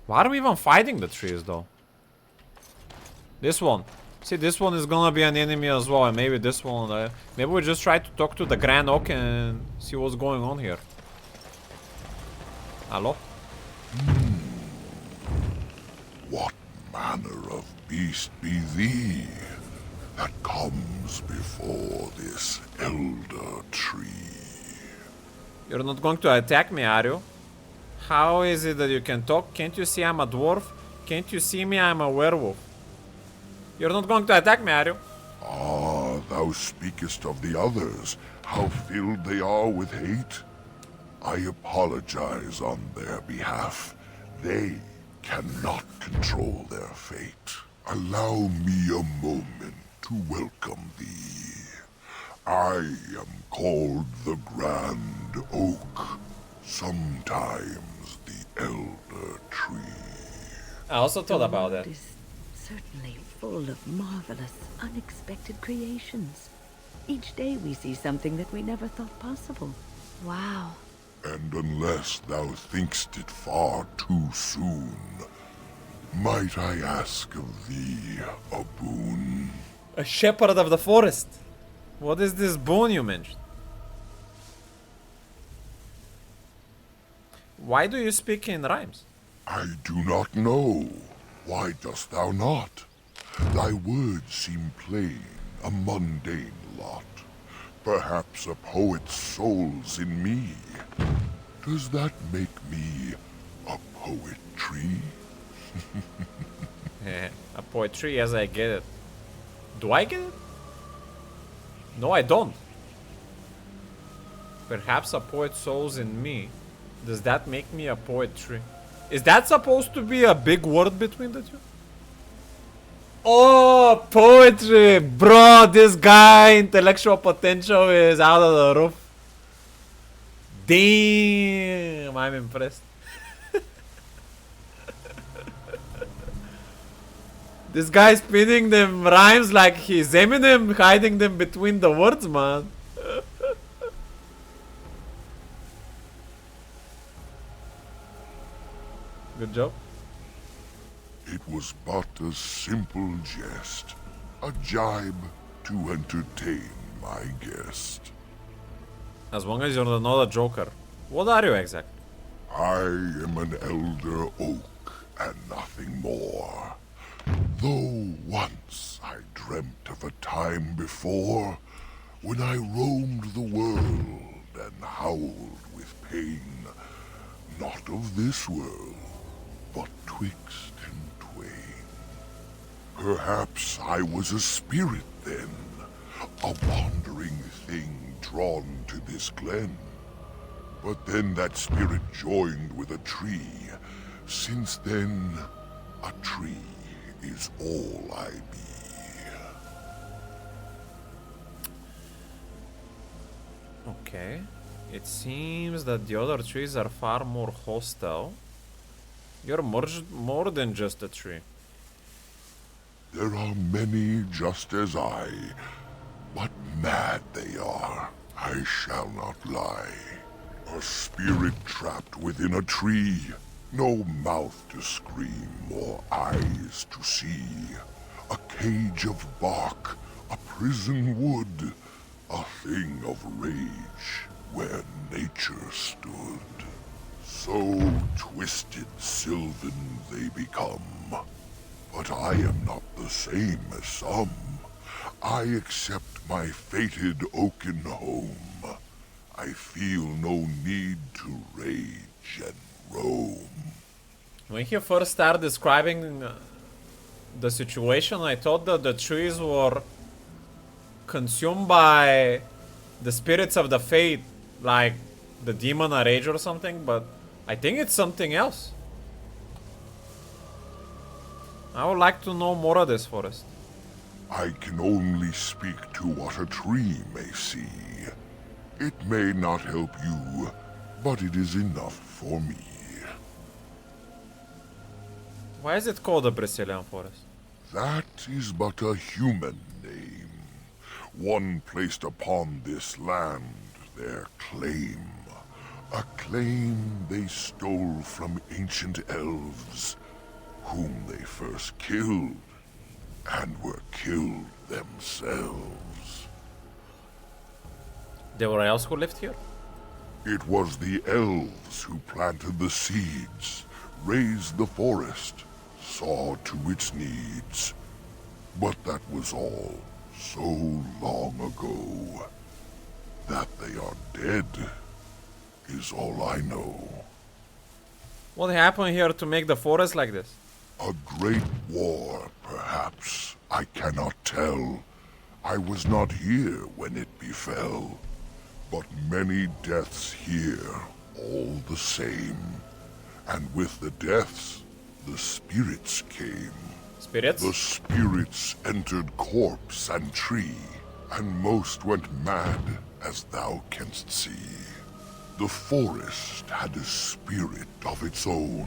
Why are we even fighting the trees though? This one. See, this one is gonna be an enemy as well, and maybe this one. Maybe we just try to talk to the Grand Oak and see what's going on here. Hello? What manner of beast be thee that comes before this elder tree? You're not going to attack me, are you? How is it that you can talk? Can't you see I'm a dwarf? Can't you see me? I'm a werewolf. You're not going to attack me, are you? Ah, thou speakest of the others, how filled they are with hate. I apologize on their behalf. They cannot control their fate. Allow me a moment to welcome thee. I am called the Grand Oak, sometimes the Elder Tree. I also thought about that. Certainly full of marvelous, unexpected creations. Each day we see something that we never thought possible. Wow. And unless thou thinkst it far too soon, might I ask of thee a boon? A shepherd of the forest. What is this boon you mentioned? Why do you speak in rhymes? I do not know. Why dost thou not? Thy words seem plain, a mundane lot. Perhaps a poet's soul's in me. Does that make me a poetry? A poetry as I get it. Do I get it? No, I don't. Perhaps a poet's soul's in me. Does that make me a poetry? Is that supposed to be a big word between the two? Oh, poetry! Bro, this guy intellectual potential is out of the roof. Damn, I'm impressed. This guy's spinning them rhymes like he's Eminem, hiding them between the words, man. Good job. It was but a simple jest, a jibe to entertain my guest. As long as you're not a joker. What are you exactly? I am an elder oak and nothing more. Though once I dreamt of a time before when I roamed the world and howled with pain, not of this world, but twixt and twain. Perhaps I was a spirit then, a wandering thing drawn to this glen. But then that spirit joined with a tree. Since then, a tree is all I be. Okay. It seems that the other trees are far more hostile. You're more than just a tree. There are many just as I, but mad they are, I shall not lie. A spirit trapped within a tree, no mouth to scream or eyes to see. A cage of bark, a prison wood, A thing of rage where nature stood. So twisted sylvan they become. But I am not the same as some. I accept my fated oaken home. I feel no need to rage and roam. When he first started describing the situation, I thought that the trees were consumed by the spirits of the fate, like the demon or rage or something, but I think it's something else. I would like to know more of this forest. I can only speak to what a tree may see. It may not help you, but it is enough for me. Why is it called the Brazilian forest? That is but a human name. One placed upon this land their claim. A claim they stole from ancient elves, whom they first killed, and were killed themselves. There were elves who lived here? It was the elves who planted the seeds, raised the forest, saw to its needs. But that was all so long ago. That they are dead is all I know. What happened here to make the forest like this? A great war, perhaps. I cannot tell. I was not here when it befell. But many deaths here, all the same. And with the deaths, the spirits came. Spirits? The spirits entered corpse and tree, and most went mad, as thou canst see. The forest had a spirit of its own,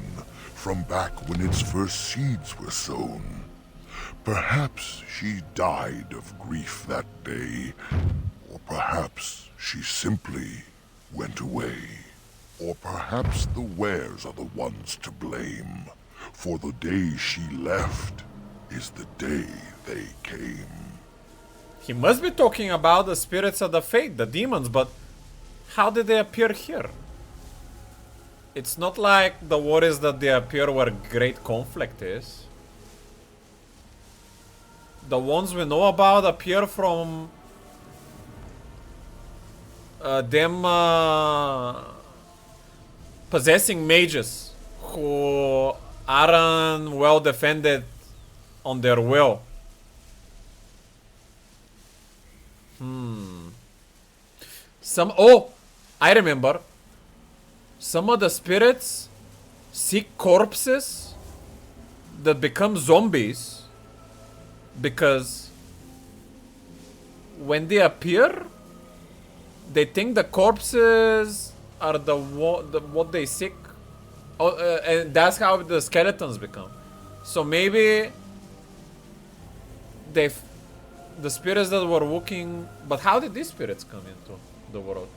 from back when its first seeds were sown. Perhaps she died of grief that day, or perhaps she simply went away. Or perhaps the wares are the ones to blame, for the day she left is the day they came. He must be talking about the spirits of the fate, the demons, but how did they appear here? It's not like the waters that they appear where great conflict is. The ones we know about appear from them possessing mages who aren't well defended on their will. I remember. Some of the spirits seek corpses that become zombies because when they appear, they think the corpses are what they seek. And that's how the skeletons become. So maybe the spirits that were walking. But how did these spirits come into the world?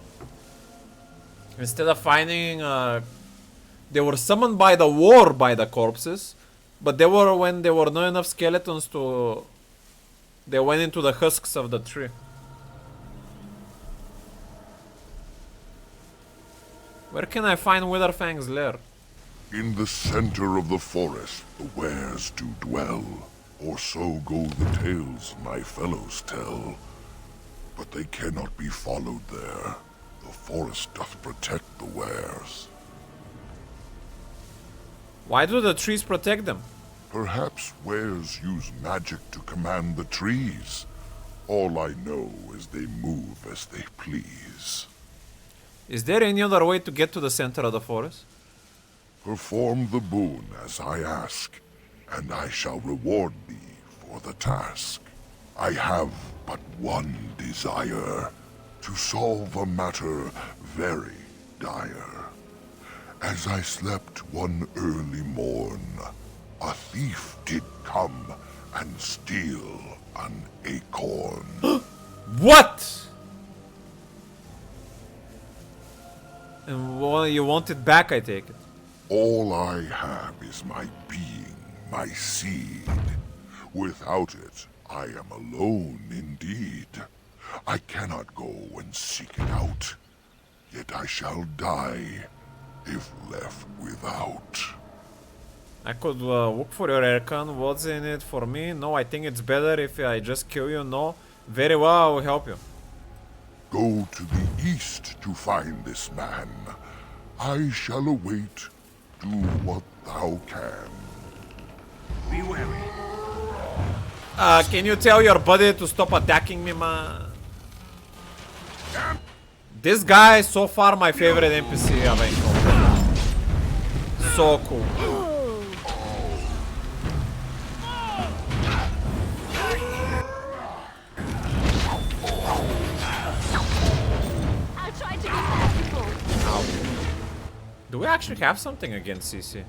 Instead of finding, they were summoned by the war by the corpses, but they were when there were not enough skeletons to. They went into the husks of the tree. Where can I find Witherfang's lair? In the center of the forest, the wares do dwell, or so go the tales my fellows tell. But they cannot be followed there. The forest doth protect the wares. Why do the trees protect them? Perhaps wares use magic to command the trees. All I know is they move as they please. Is there any other way to get to the center of the forest? Perform the boon as I ask, and I shall reward thee for the task. I have but one desire, to solve a matter very dire. As I slept one early morn, a thief did come and steal an acorn. What? And you want it back, I take it. All I have is my being, my seed. Without it, I am alone indeed. I cannot go and seek it out. Yet I shall die if left without. I could look for your aircon. What's in it for me? No, I think it's better if I just kill you. No. Very well, I will help you. Go to the east to find this man. I shall await. Do what thou can. Be wary. Can you tell your buddy to stop attacking me, man? This guy is so far my favorite NPC I've encountered. So cool. I'll try to be merciful. Do we actually have something against CC?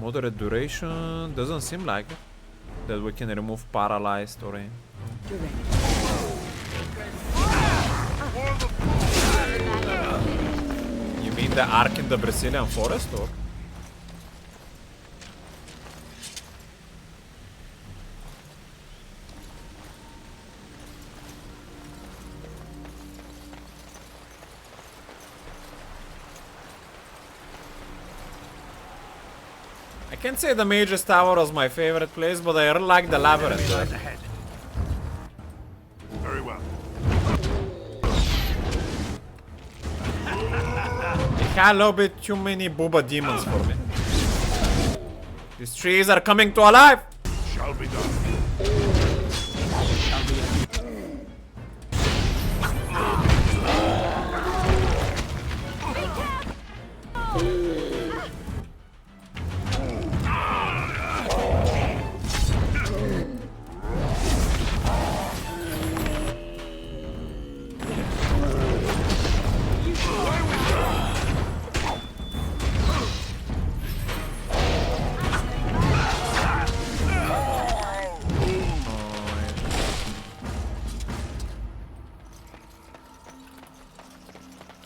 Moderate duration, doesn't seem like it. That we can remove paralyzed or anything. You mean the arc in the Brazilian forest or? I can't say the Mage's Tower was my favorite place, but I really like the Labyrinth. Right? Very well. It had a little bit too many booba demons for me. These trees are coming to life! Shall be done.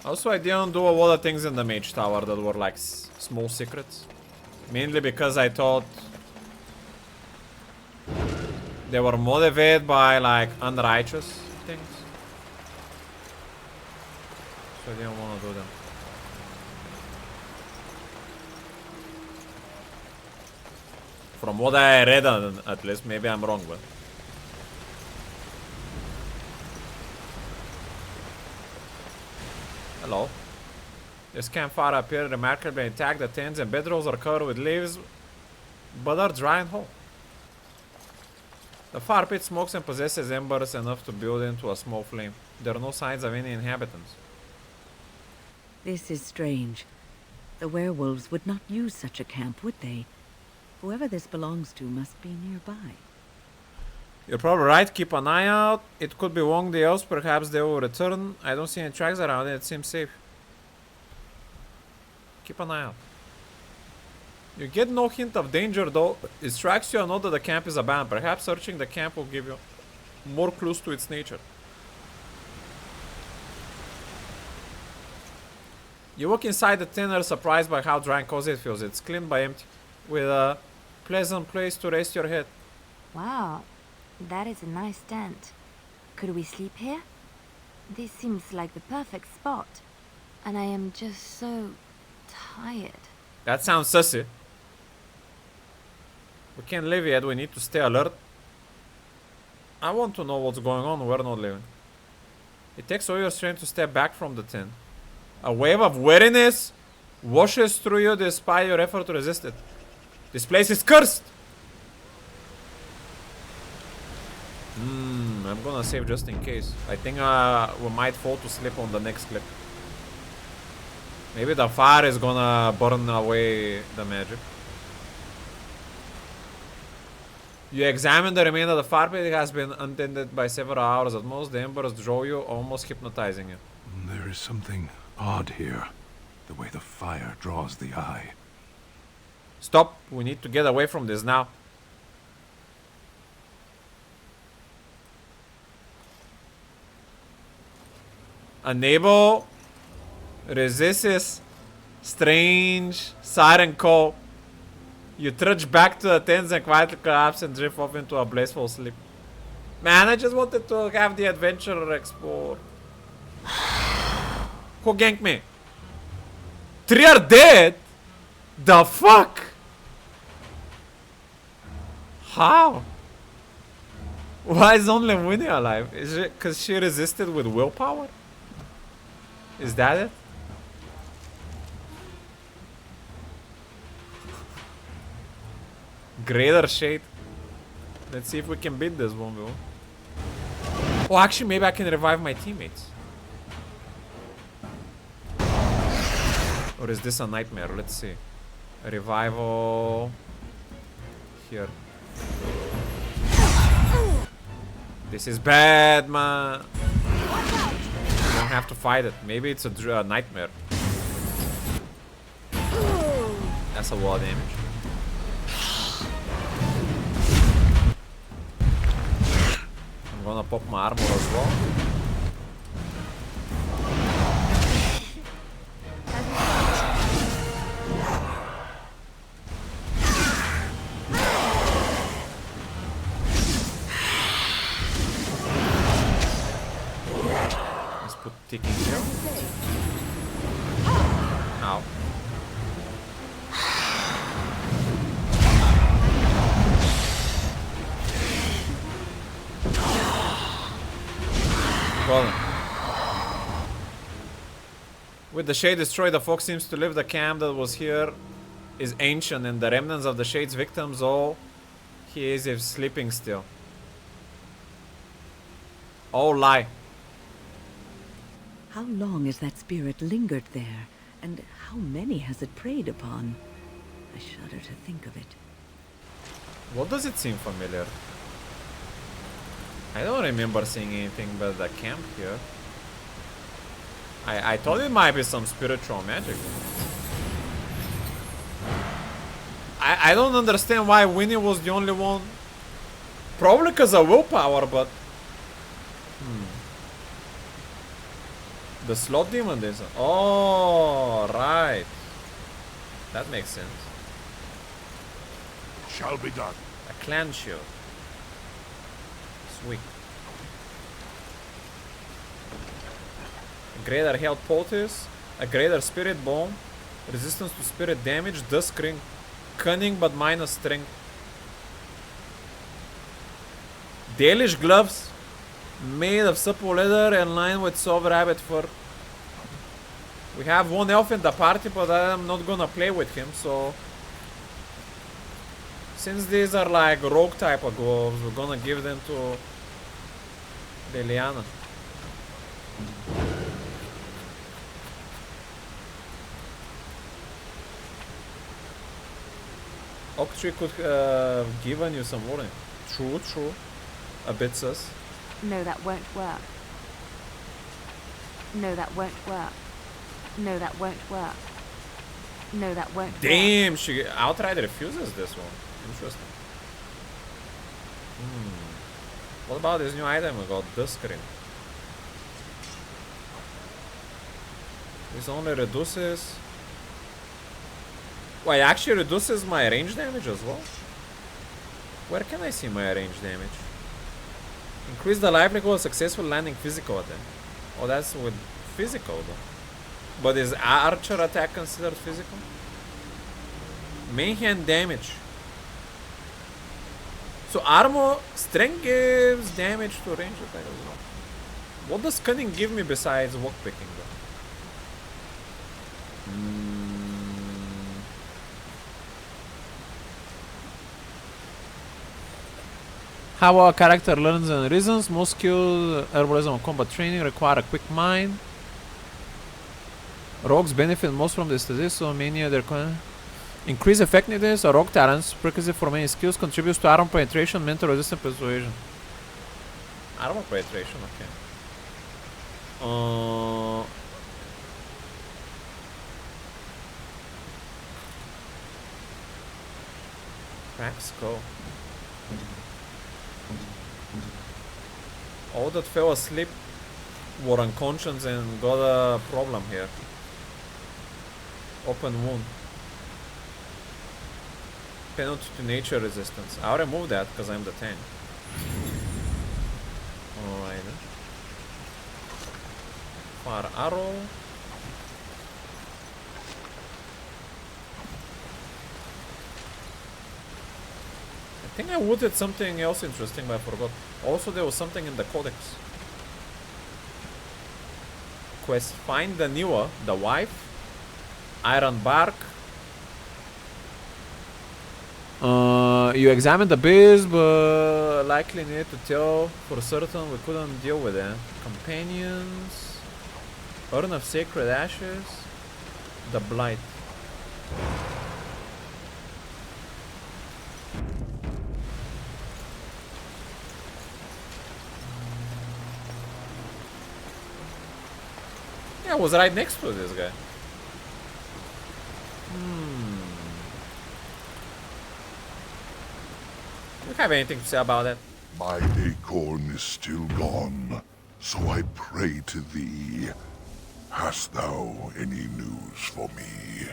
Also, I didn't do a lot of things in the Mage Tower that were like small secrets. Mainly because I thought they were motivated by like unrighteous things. So I didn't want to do them. From what I read at least, maybe I'm wrong, but... Hello. This campfire appeared remarkably intact. The tents and bedrolls are covered with leaves, but are dry and whole. The fire pit smokes and possesses embers enough to build into a small flame. There are no signs of any inhabitants. This is strange. The werewolves would not use such a camp, would they? Whoever this belongs to must be nearby. You're probably right. Keep an eye out. It could be Wong the Elves. Perhaps they will return. I don't see any tracks around it. It seems safe. Keep an eye out. You get no hint of danger though. It strikes you a note that the camp is abandoned. Perhaps searching the camp will give you more clues to its nature. You walk inside the tent and are surprised by how dry and cozy it feels. It's clean but empty, with a pleasant place to rest your head. Wow, that is a nice tent. Could we sleep here? This seems like the perfect spot. And I am just so tired. That sounds sussy. We can't leave yet, we need to stay alert. I want to know what's going on, we're not leaving. It takes all your strength to step back from the tent. A wave of weariness washes through you despite your effort to resist it. This place is cursed! I'm gonna save just in case. I think we might fall to sleep on the next clip. Maybe the fire is gonna burn away the magic. You examine the remainder of the fire pit. It has been untended by several hours at most. The embers draw you, almost hypnotizing you. There is something odd here. The way the fire draws the eye. Stop! We need to get away from this now. Unable resist this strange siren call. You trudge back to the tents and quietly collapse and drift off into a blissful sleep. Man, I just wanted to have the adventure explore. Who ganked me? 3 are dead? The fuck? How? Why is only Winnie alive? Is it because she resisted with willpower? Is that it? Greater Shade. Let's see if we can beat this one, though. Oh, actually, maybe I can revive my teammates. Or is this a nightmare? Let's see. Revival. Here. This is bad, man. You don't have to fight it. Maybe it's a nightmare. That's a lot of damage. I'm gonna pop my armor as well. Let's put ticking here. Ow. With the Shade destroyed, the fox seems to live. The camp that was here is ancient, and the remnants of the Shade's victims, all he is sleeping still. Oh, lie. How long has that spirit lingered there, and how many has it preyed upon? I shudder to think of it. What does it seem familiar? I don't remember seeing anything but the camp here. I thought it might be some spiritual magic. I don't understand why Winnie was the only one. Probably because of willpower, but... The slot demon is... Oh, right. That makes sense. Shall be done. A clan shield. Sweet. A greater health poultice. A greater spirit bomb. Resistance to spirit damage. Dusk ring. Cunning but minus strength. Dalish gloves. Made of supple leather and lined with soft rabbit fur. We have one elf in the party, but I'm not gonna play with him, so... Since these are like rogue type of gloves, we're gonna give them to Leliana. Oak tree could given you some warning. True, true. A bit sus. No, that won't work. No, that won't work. No, that won't work. No, that won't work. Damn, she outright refuses this one. Interesting. What about this new item we got? Dusk ring. This only reduces... Wait, actually reduces my range damage as well? Where can I see my range damage? Increase the likelihood of successful landing physical attack. Oh, that's with physical though. But is archer attack considered physical? Main hand damage. So armor strength gives damage to range attack as well. What does cunning give me besides walk picking though? How our character learns and reasons. Most skilled herbalism and combat training require a quick mind. Rogues benefit most from this disease, so many other increase effectiveness. A rogue talents, prerequisite for many skills, contributes to armor penetration, mental resistance, persuasion. Armor penetration, okay. Crack skull. All that fell asleep were unconscious and got a problem here. Open wound. Penalty to nature resistance. I'll remove that because I'm the tank. Alright. Fire arrow. I think I wooded something else interesting, but I forgot. Also, there was something in the codex. Quest: find the Niwa, the wife. Iron bark. You examined the biz, but likely need to tell for certain we couldn't deal with it. Companions. Urn of Sacred Ashes. The Blight. Yeah, I was right next to this guy. Do you have anything to say about that? My acorn is still gone, so I pray to thee. Hast thou any news for me?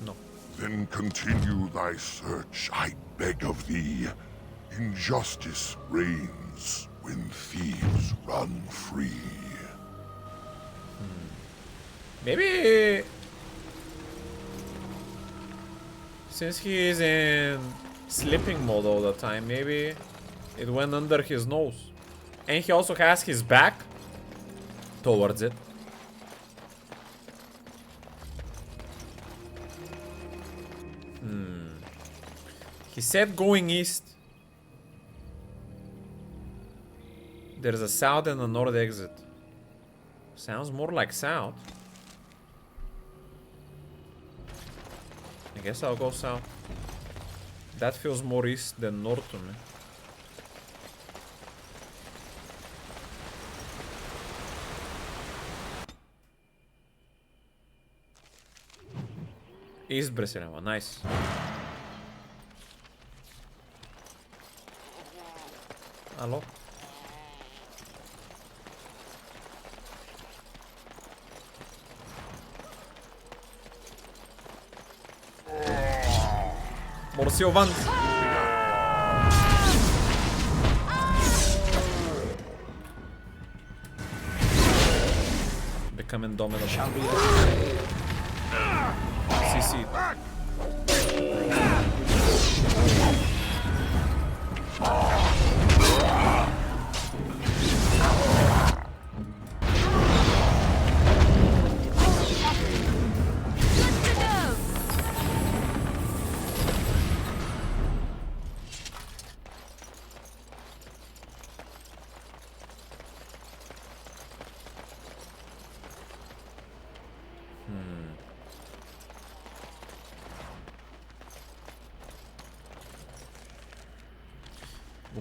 No. Then continue thy search, I beg of thee. Injustice reigns when thieves run free. Maybe since he is in sleeping mode all the time, maybe it went under his nose. And he also has his back towards it. He said going east. There's a south and a north exit. Sounds more like south. I guess I'll go south. That feels more east than north to me. East Brasileirão, nice. Hello? Morcio Vans. Become indomitable. CC.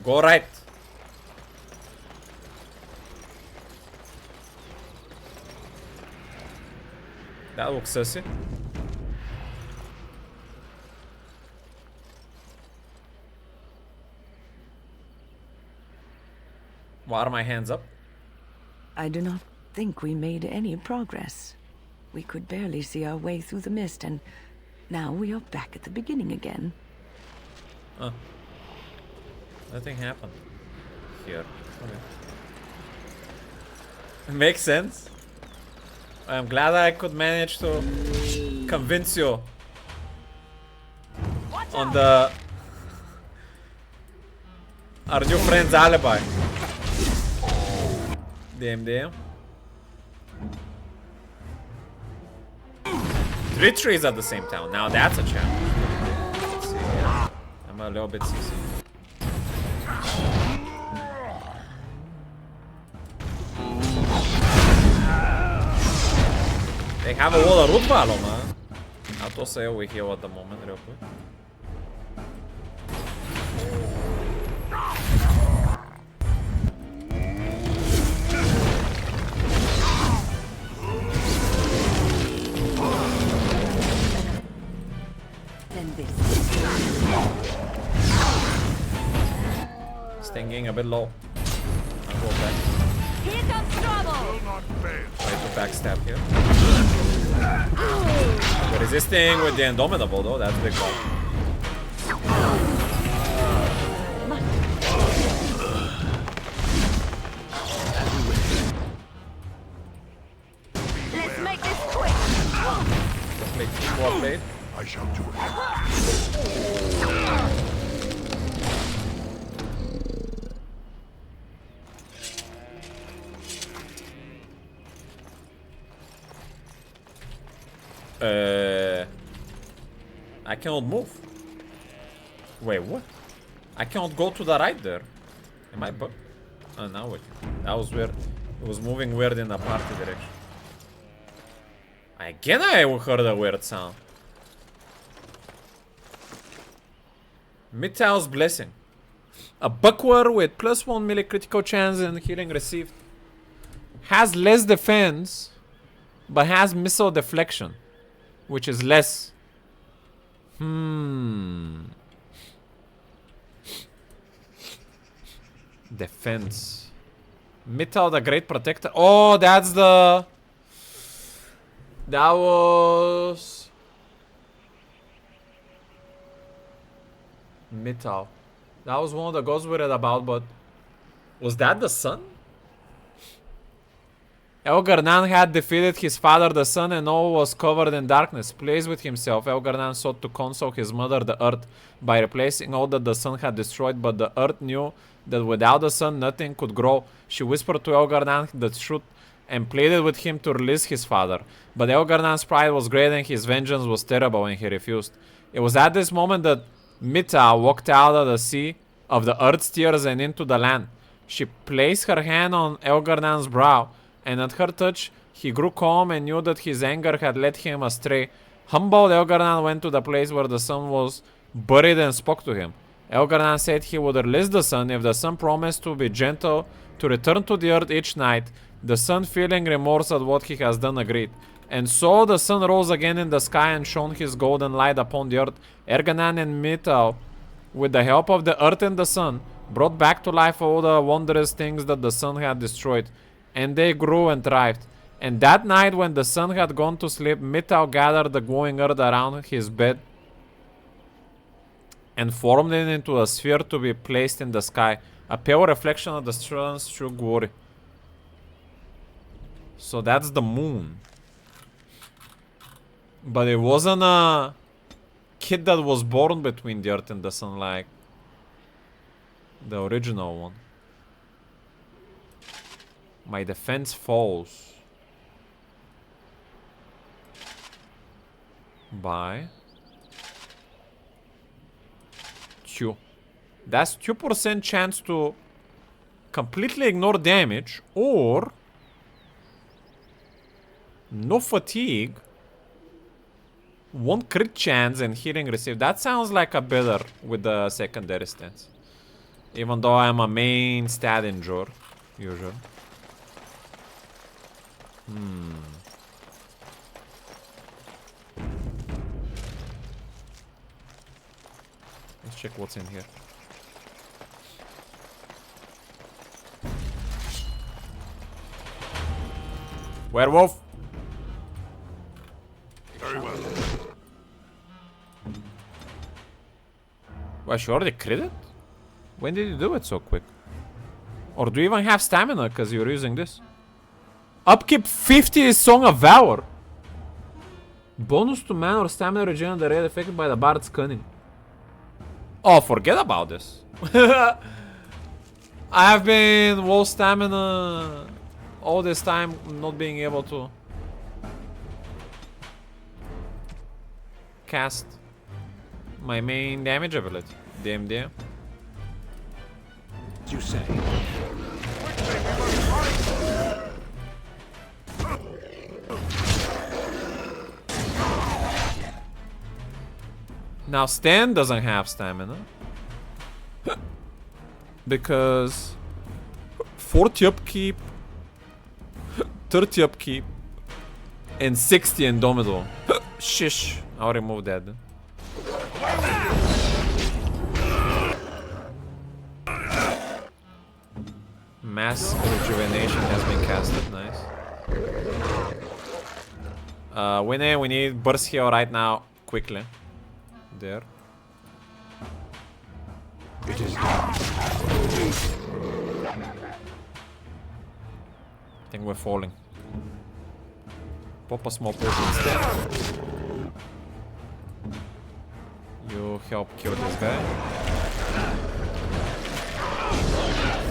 Go right. That looks sussy. Why are my hands up? I do not think we made any progress. We could barely see our way through the mist, and now we are back at the beginning again. Nothing happened here. Okay. Makes sense. I'm glad I could manage to convince you on the our new friend's alibi. Damn. 3 trees at the same time. Now that's a challenge. Let's see here. I'm a little bit CC. They have a wall of root valor, man. I'll toss it over here at the moment, real quick. Then this. Stinging a bit low. I'll go back. Here comes trouble! Try to backstab here. We're resisting with the Indomitable though, that's a big problem. shall do it. I cannot move. Wait, what? I cannot go to the right there. Am I bugged? Oh, now it. That was weird. It was moving weird in the party direction. Again, I heard a weird sound. Mithal's Blessing. A Buckwar with +1 melee critical chance and healing received. Has less defense, but has missile deflection, which is less. Defense. Mithal the Great Protector. Oh, that's the... That was... Mithal. That was one of the gods we read about, but... Was that the sun? Elgar'nan had defeated his father the sun and all was covered in darkness. Pleased with himself, Elgar'nan sought to console his mother the earth by replacing all that the sun had destroyed, but the earth knew that without the sun nothing could grow. She whispered to Elgar'nan the truth and pleaded with him to release his father. But Elgar'nan's pride was great and his vengeance was terrible and he refused. It was at this moment that Mithal walked out of the sea of the earth's tears and into the land. She placed her hand on Elgar'nan's brow, and at her touch, he grew calm and knew that his anger had led him astray. Humbled, Elgar'nan went to the place where the sun was buried and spoke to him. Elgar'nan said he would release the sun if the sun promised to be gentle, to return to the earth each night. The sun, feeling remorse at what he has done, agreed. And so the sun rose again in the sky and shone his golden light upon the earth. Elgar'nan and Mithal, with the help of the earth and the sun, brought back to life all the wondrous things that the sun had destroyed. And they grew and thrived. And that night when the sun had gone to sleep, Mithal gathered the glowing earth around his bed and formed it into a sphere to be placed in the sky, a pale reflection of the sun's true glory. So that's the moon. But it wasn't a kid that was born between the earth and the sun like the original one. My defense falls by 2. That's 2% chance to completely ignore damage or no fatigue, 1 crit chance and healing received. That sounds like a better with the secondary stats. Even though I'm a main stat injure, usually. Let's check what's in here. Werewolf! Very well. Well, she already critted? When did you do it so quick? Or do you even have stamina because you're using this? Upkeep 50 is Song of Valor. Bonus to mana or stamina regen the rate affected by the Bard's Cunning. Oh, forget about this. I have been low stamina all this time, not being able to cast my main damage ability, DMD. You say. Now Stan doesn't have stamina because 40 upkeep, 30 upkeep, and 60 Indomitable. Shish, I'll remove that. Mass Rejuvenation has been casted, nice. We need Burst Heal right now, quickly. There. It is I think we're falling. Pop a small potion instead. You help kill this guy.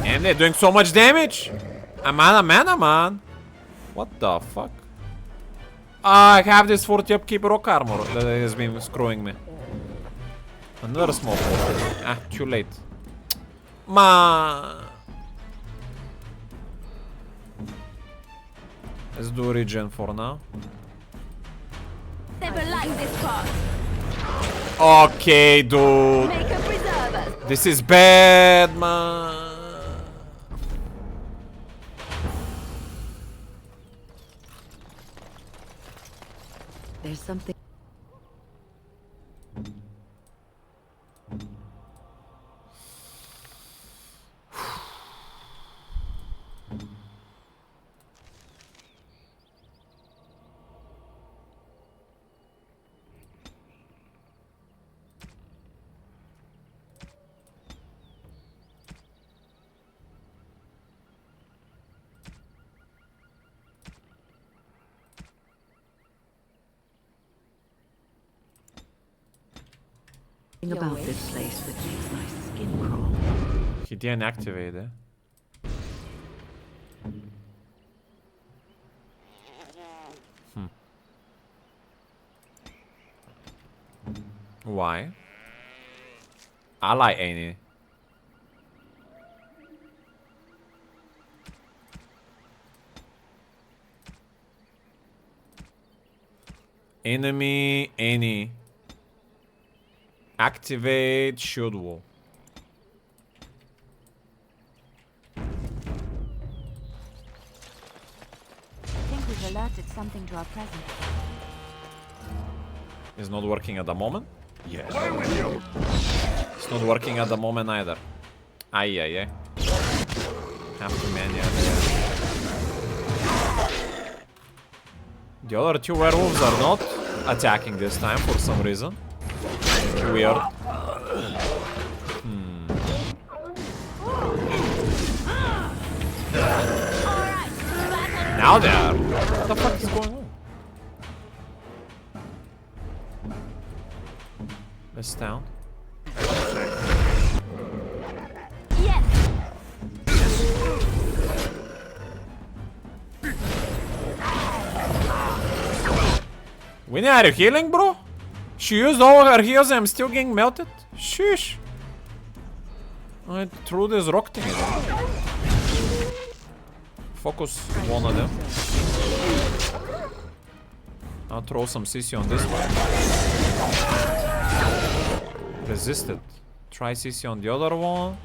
And they're doing so much damage! Amana mana, man! What the fuck? I have this 40 upkeep rock armor that has been screwing me. Another small portion. Ah, too late. Ma. Let's do regen for now. Never like this part. Okay, dude. Make a preserver. This is bad, man. There's something. About this place that makes my skin crawl. He didn't activate it. Why? I like Annie. Enemy Annie. Activate shield wall. I think we've alerted something to our presence. It's not working at the moment? Yes. It's not working at the moment either. Aye, aye, aye. Have to manual. The other two werewolves are not attacking this time for some reason. Weird. Now they are. What the fuck is going on? This town. Yes. Winnie, are you healing, bro? She used all her heals and I'm still getting melted? Sheesh. I threw this rock thing again. Focus one of them. I'll throw some CC on this one. Resisted. Try CC on the other one.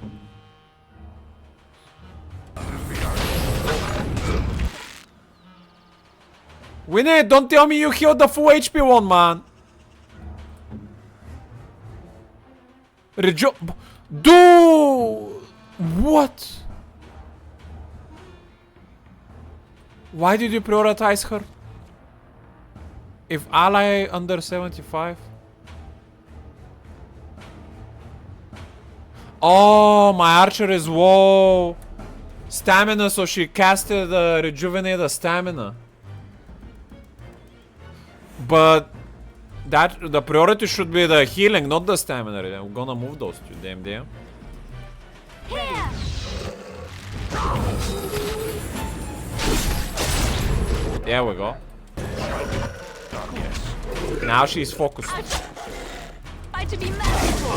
Winnie, don't tell me you healed the full HP one, man. Dude! What? Why did you prioritize her? If ally under 75? Oh, my archer is whoa. Stamina, so she casted rejuvenate the stamina. But that the priority should be the healing, not the stamina. I'm gonna move those two. Damn. Here. There we go. Now she's focused. I to be merciful.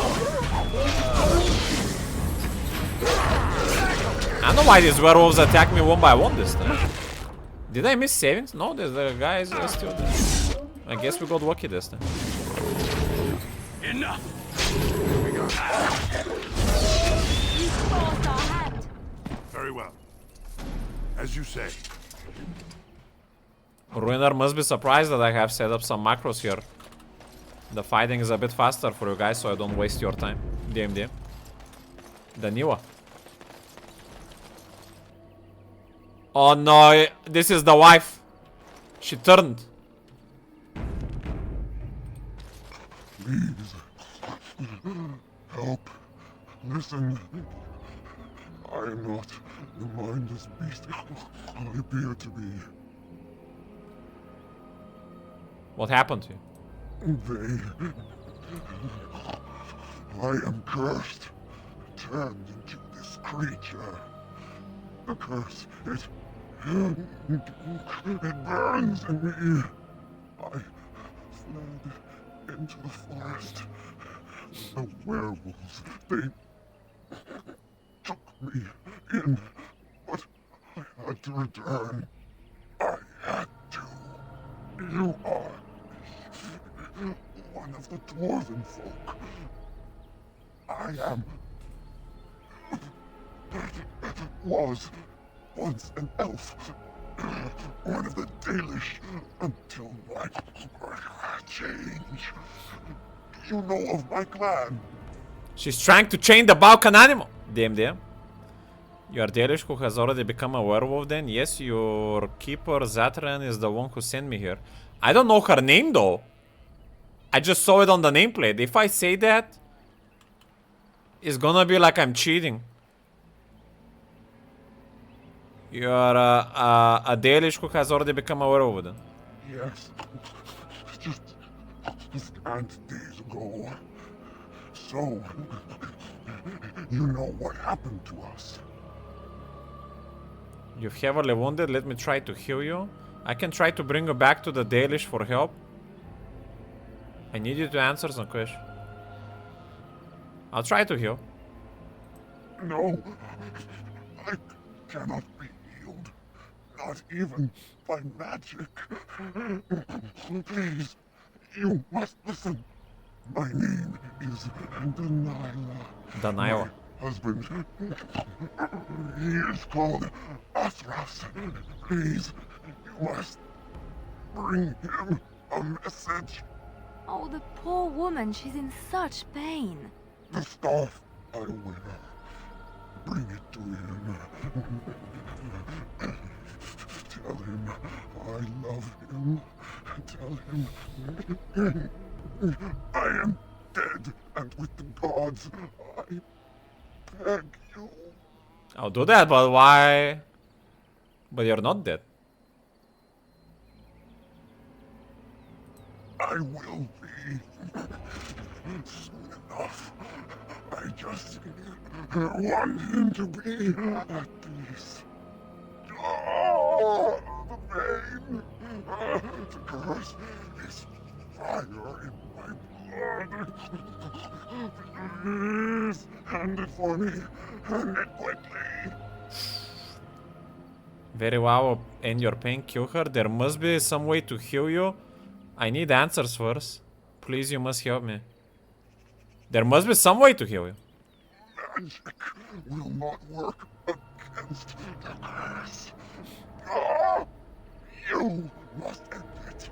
I don't know why these werewolves attack me one by one this time. Did I miss savings? No, there's the guys are still there. I guess we got lucky this time. Enough. You forced our hand. Very well. As you say. Ruiner must be surprised that I have set up some macros here. The fighting is a bit faster for you guys, so I don't waste your time. DMD. Daniwa. Oh no, this is the wife. She turned. Please. Help. Listen. I am not the mindless beast I appear to be. What happened to you? I am cursed, turned into this creature. The curse, it burns in me. I fled into the forest. The werewolves, they took me in, but I had to return. I had to. You are one of the dwarven folk. I am... was once an elf. One of the Dalish until my change. Do you know of my clan? She's trying to chain the Balkan animal. DM. You are Dalish who has already become a werewolf then? Yes, your keeper Zatran is the one who sent me here. I don't know her name though. I just saw it on the nameplate. If I say that, it's gonna be like I'm cheating. You are a Dalish who has already become a werewolf then? Yes. Just scant days ago. So, you know what happened to us. You're heavily wounded. Let me try to heal you. I can try to bring you back to the Dalish for help. I need you to answer some questions. I'll try to heal. No. I cannot be healed. Not even by magic. Please, you must listen. My name is Denilah. Denilah. My husband. He is called Athras. Please, you must bring him a message. Oh, the poor woman. She's in such pain. The staff I wear. Bring it to him. Tell him I love him. Tell him I am dead, and with the gods, I beg you. I'll do that, but why? But you're not dead. I will be soon enough. I just want him to be at peace. Oh, the pain. The curse is fire in my blood. Please, hand it for me. Hand it quickly. Very well. End your pain. Kill her. There must be some way to heal you. I need answers first. Please, you must help me. There must be some way to heal you. Magic will not work against the curse. Oh, you must end it.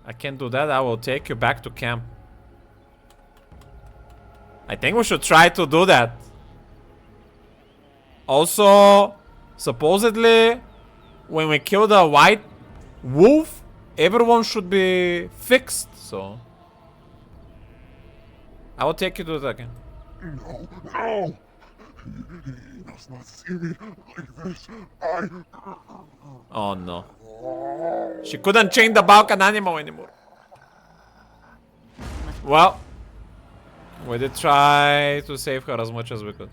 I can't do that. I will take you back to camp. I think we should try to do that. Also, supposedly, when we kill the white wolf, everyone should be fixed, so... I will take you to the camp. No, no! He must not see me like this. Oh no. She couldn't chain the Balkan animal anymore. Well, we did try to save her as much as we could.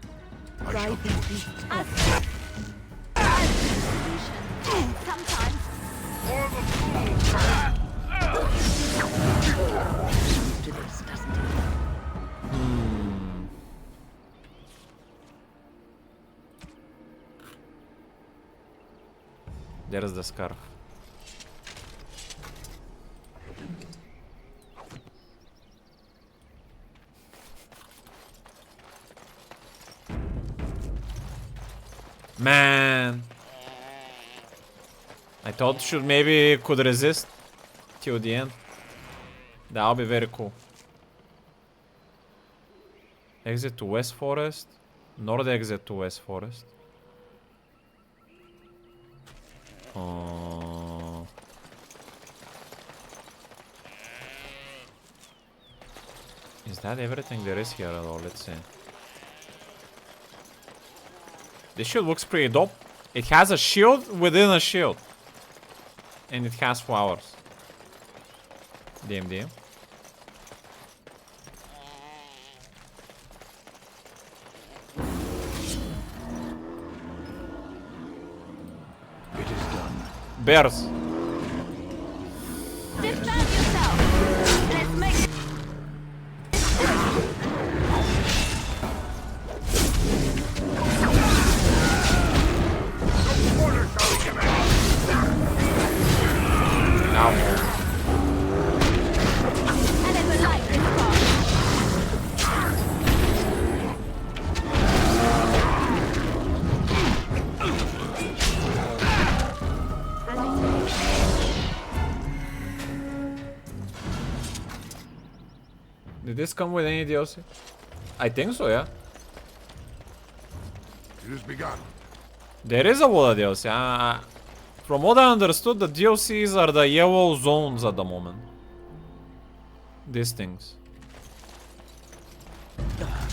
There is the scarf. Man, I thought should maybe could resist till the end. That'll be very cool. Exit to West Forest. North exit to West Forest. Oh. Is that everything there is here at all? Let's see. This shield looks pretty dope. It has a shield within a shield. And it has flowers. Damn. Bears. Dismount yourself. Let's make it. Now. I never liked this part. Did this come with any DLC? I think so, yeah. It has begun. There is a lot of DLC. From what I understood, the DLCs are the yellow zones at the moment. These things.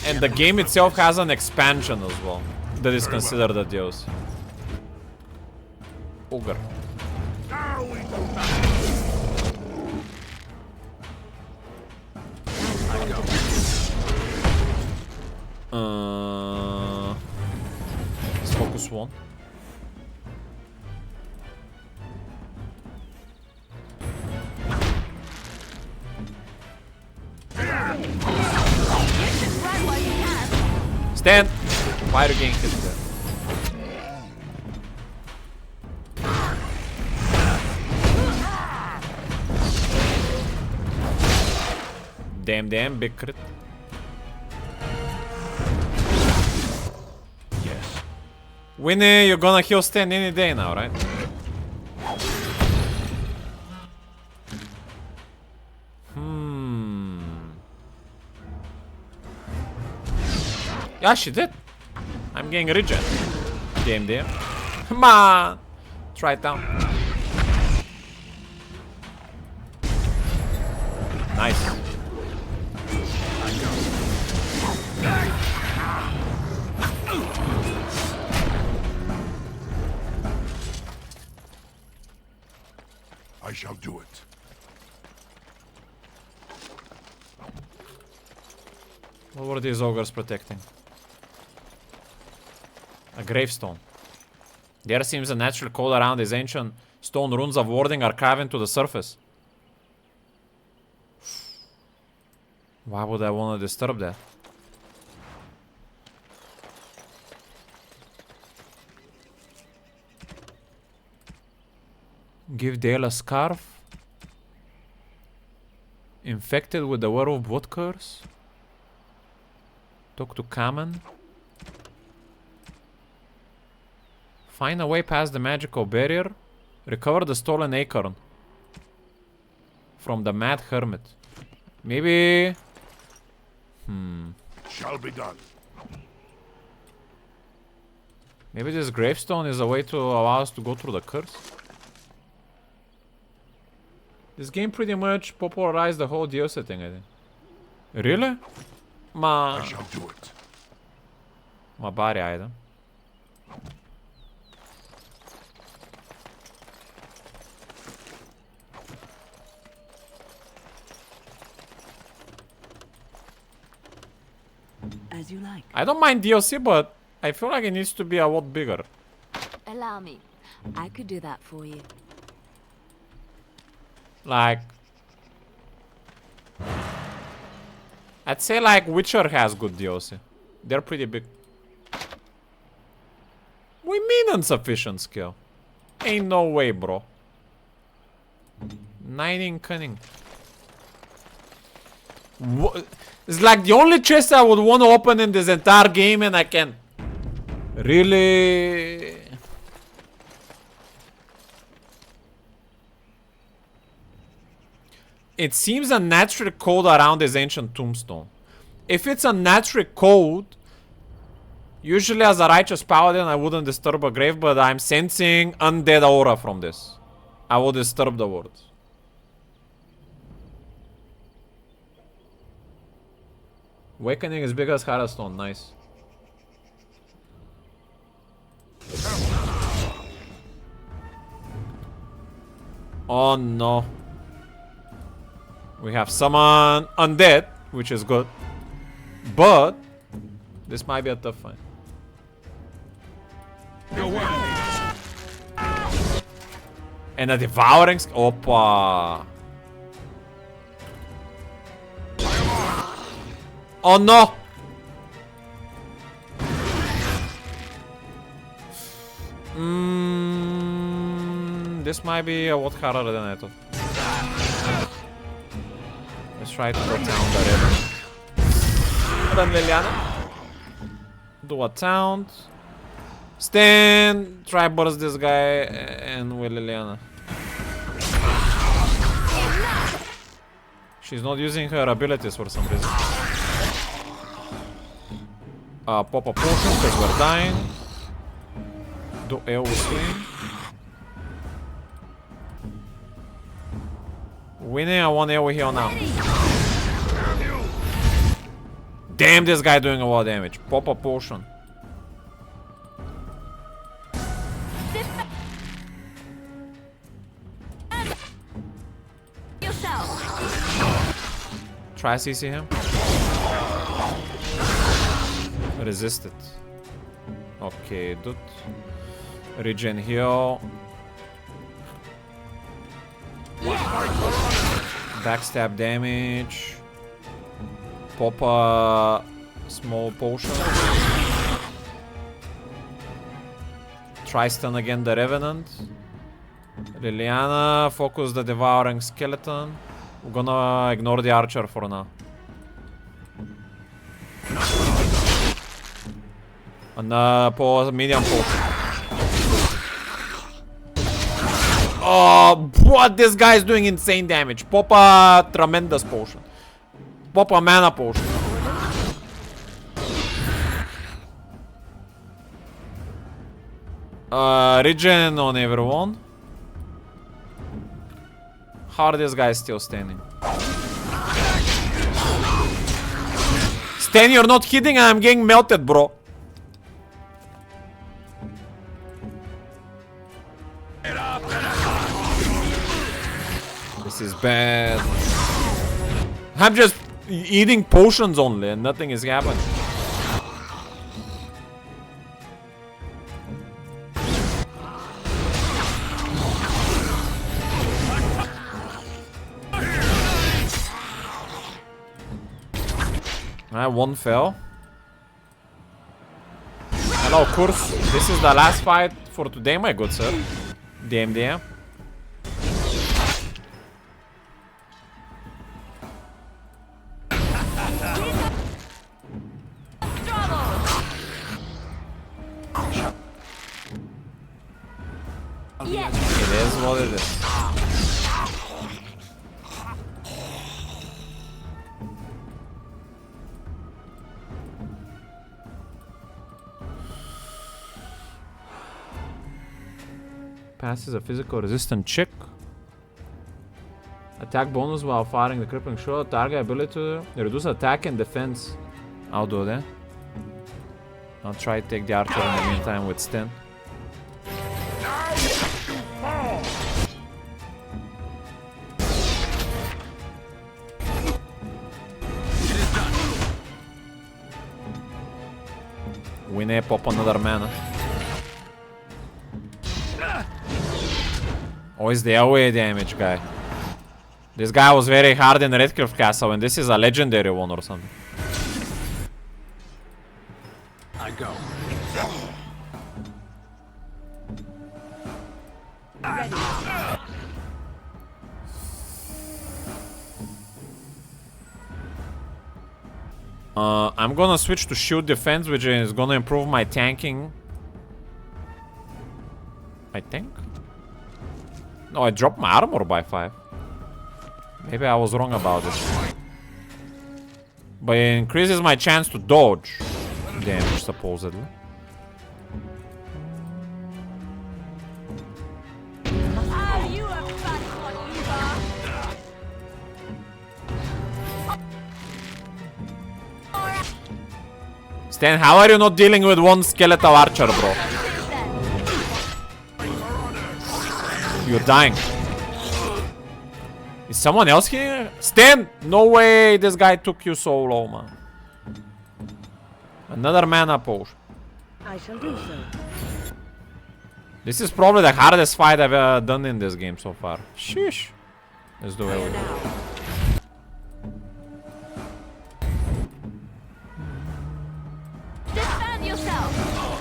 And the game itself has an expansion as well. That is considered a DLC. Ogre. Now we do Let's focus one. Stand! Why are you getting hit there? Damn, big crit. Yes. Winnie, you're gonna heal Stan any day now, right? Yeah, she did. I'm getting regen. Damn. Come on! Try it down. Nice. I shall do it. What were these ogres protecting? A gravestone. There seems a natural code around these ancient stone runes of warding are carved into the surface. Why would I want to disturb that? Give Dale a scarf. Infected with the werewolf blood curse. Talk to Kamen. Find a way past the magical barrier. Recover the stolen acorn. From the Mad Hermit. Maybe... Shall be done. Maybe this gravestone is a way to allow us to go through the curse. This game pretty much popularized the whole DLC thing, I think. Really? I shall do it. My body item. As you like. I don't mind DLC, but I feel like it needs to be a lot bigger. Allow me. I could do that for you. Like... I'd say like Witcher has good DLC. They're pretty big. We mean insufficient skill. Ain't no way, bro. 9 in cunning. It's like the only chest I would want to open in this entire game and I can't. Really? It seems a natural code around this ancient tombstone. If it's a natural code, usually as a righteous paladin I wouldn't disturb a grave, but I'm sensing undead aura from this. I will disturb the words. Awakening is big as Harastone, nice. Oh no. We have someone undead, which is good. But this might be a tough fight. And a devouring... Opa! Oh no! This might be a lot harder than I thought. Let's try to go down the river. Then Liliana. Do a taunt. Stand. Try burst this guy and with Liliana. She's not using her abilities for some reason. Pop a potion because we're dying. Do AoE swing. Winning, I want AoE heal now. Damn, this guy doing a lot of damage. Pop a potion. Try CC him. Resist it. Okay, dude. Regen heal. Backstab damage. Pop a small potion. Try stun again the Revenant. Liliana, focus the Devouring Skeleton. We're gonna ignore the Archer for now. And medium potion. Oh, what? This guy is doing insane damage. Pop a tremendous potion. Pop a mana potion. Regen on everyone. How are this guy still standing? Stan, you're not hitting and I'm getting melted, bro. This is bad. I'm just eating potions only and nothing is happening. One fell. Hello, Kurs. This is the last fight for today, my good sir. DMD. It is what it is. Passes a physical resistant check. Attack bonus while firing the crippling shot. Target ability to reduce attack and defense. I'll do that. I'll try to take the Archer in the meantime with Sten. We need to pop another mana. Oh, it's the AoE damage guy. This guy was very hard in Redcliffe Castle and this is a legendary one or something. I go. I'm gonna switch to shield defense, which is gonna improve my tanking. I think. No, I dropped my armor by 5. Maybe I was wrong about it. But it increases my chance to dodge damage, supposedly. Stan, how are you not dealing with one skeletal archer, bro? You're dying. Is someone else here? Stan! No way this guy took you so low, man. Another mana potion. I shall do so. This is probably the hardest fight I've done in this game so far. Sheesh. Let's do it. Defend yourself.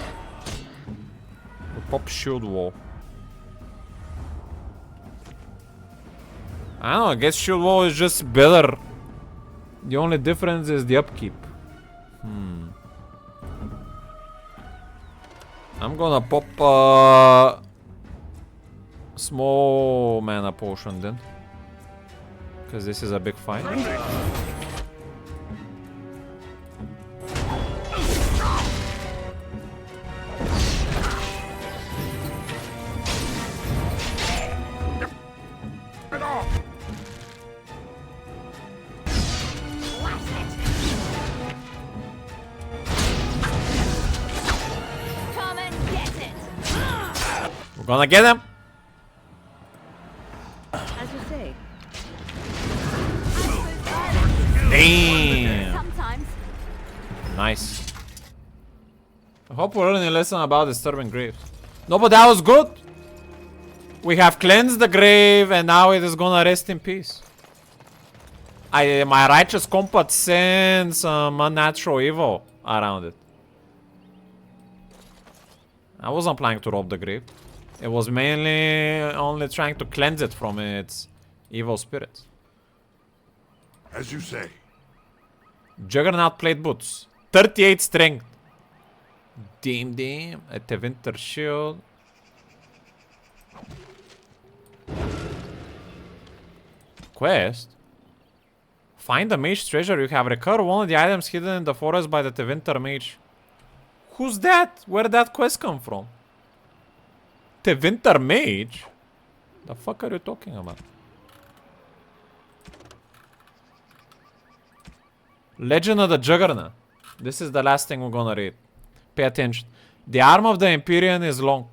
Pop shield wall. I don't know, I guess shield wall is just better. The only difference is the upkeep. I'm gonna pop small mana potion then. Because this is a big fight. We're gonna get him. As you say. Damn. Sometimes. Nice. I hope we're learning a lesson about disturbing graves. No, but that was good. We have cleansed the grave and now it is gonna rest in peace. My righteous compass sends some unnatural evil around it. I wasn't planning to rob the grave. It was mainly only trying to cleanse it from its evil spirits. As you say. Juggernaut plate boots. 38 strength. Damn. A Tevinter shield. Quest. Find the mage treasure. You have recovered one of the items hidden in the forest by the Tevinter mage. Who's that? Where did that quest come from? Tevinter mage? The fuck are you talking about? Legend of the Juggernaut. This is the last thing we're gonna read. Pay attention. The arm of the Empyrean is long.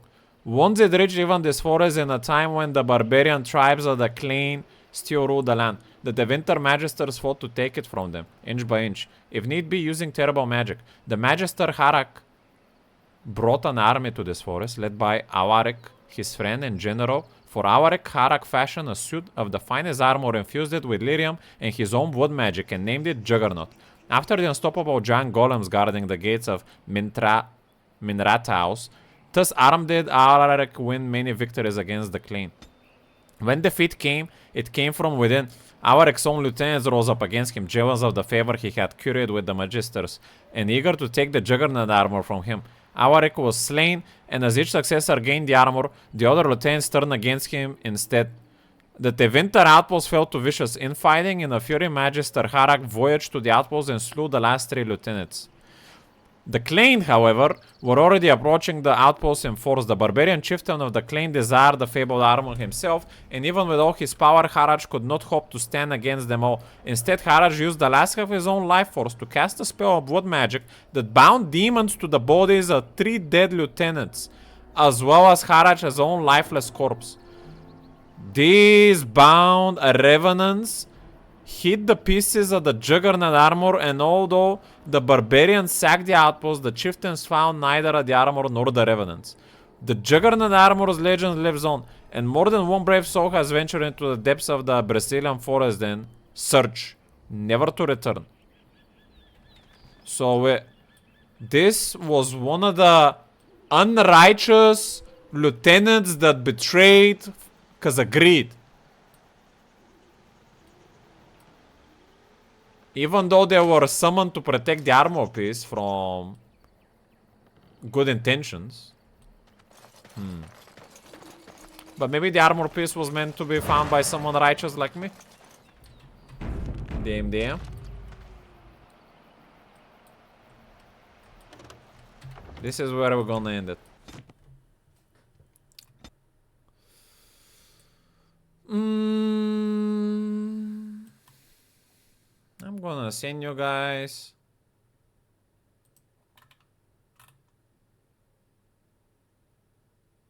Once it reached even this forest in a time when the barbarian tribes of the Clane still ruled the land. The Tevinter Magisters fought to take it from them, inch by inch, if need be using terrible magic. The Magister Harak brought an army to this forest, led by Awarik, his friend and general. For Awarik, Harak fashioned a suit of the finest armor, infused it with lyrium and his own wood magic, and named it Juggernaut. After the unstoppable giant golems guarding the gates of Minrathaus, thus armed did Awarik win many victories against the Clane. When defeat came, it came from within. Awarik's own lieutenants rose up against him, jealous of the favor he had curried with the Magisters, and eager to take the Juggernaut armor from him. Awarik was slain, and as each successor gained the armor, the other lieutenants turned against him instead. The Tevinter outpost fell to vicious infighting. In a fury, Magister Harak voyaged to the outpost and slew the last 3 lieutenants. The Clane, however, were already approaching the outpost in force. The barbarian chieftain of the Clane desired the fabled armor himself, and even with all his power, Haraj could not hope to stand against them all. Instead, Haraj used the last of his own life force to cast a spell of wood magic that bound demons to the bodies of 3 dead lieutenants, as well as Haraj's own lifeless corpse. These bound revenants hid the pieces of the Juggernaut armor, and although the barbarians sacked the outpost, the chieftains found neither the armor nor the revenants. The Juggernaut armor's legend lives on, and more than one brave soul has ventured into the depths of the Brazilian forest in search, never to return. So this was one of the unrighteous lieutenants that betrayed because of greed. Even though they were summoned to protect the armor piece from good intentions. But maybe the armor piece was meant to be found by someone righteous like me. Damn. This is where we're gonna end it. I'm gonna send you guys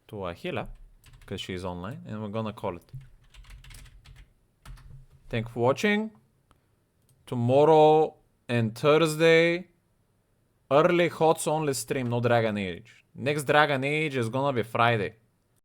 to Ahila, because she's online, and we're gonna call it. Thank you for watching. Tomorrow and Thursday, early HOTS only stream, no Dragon Age. Next Dragon Age is gonna be Friday.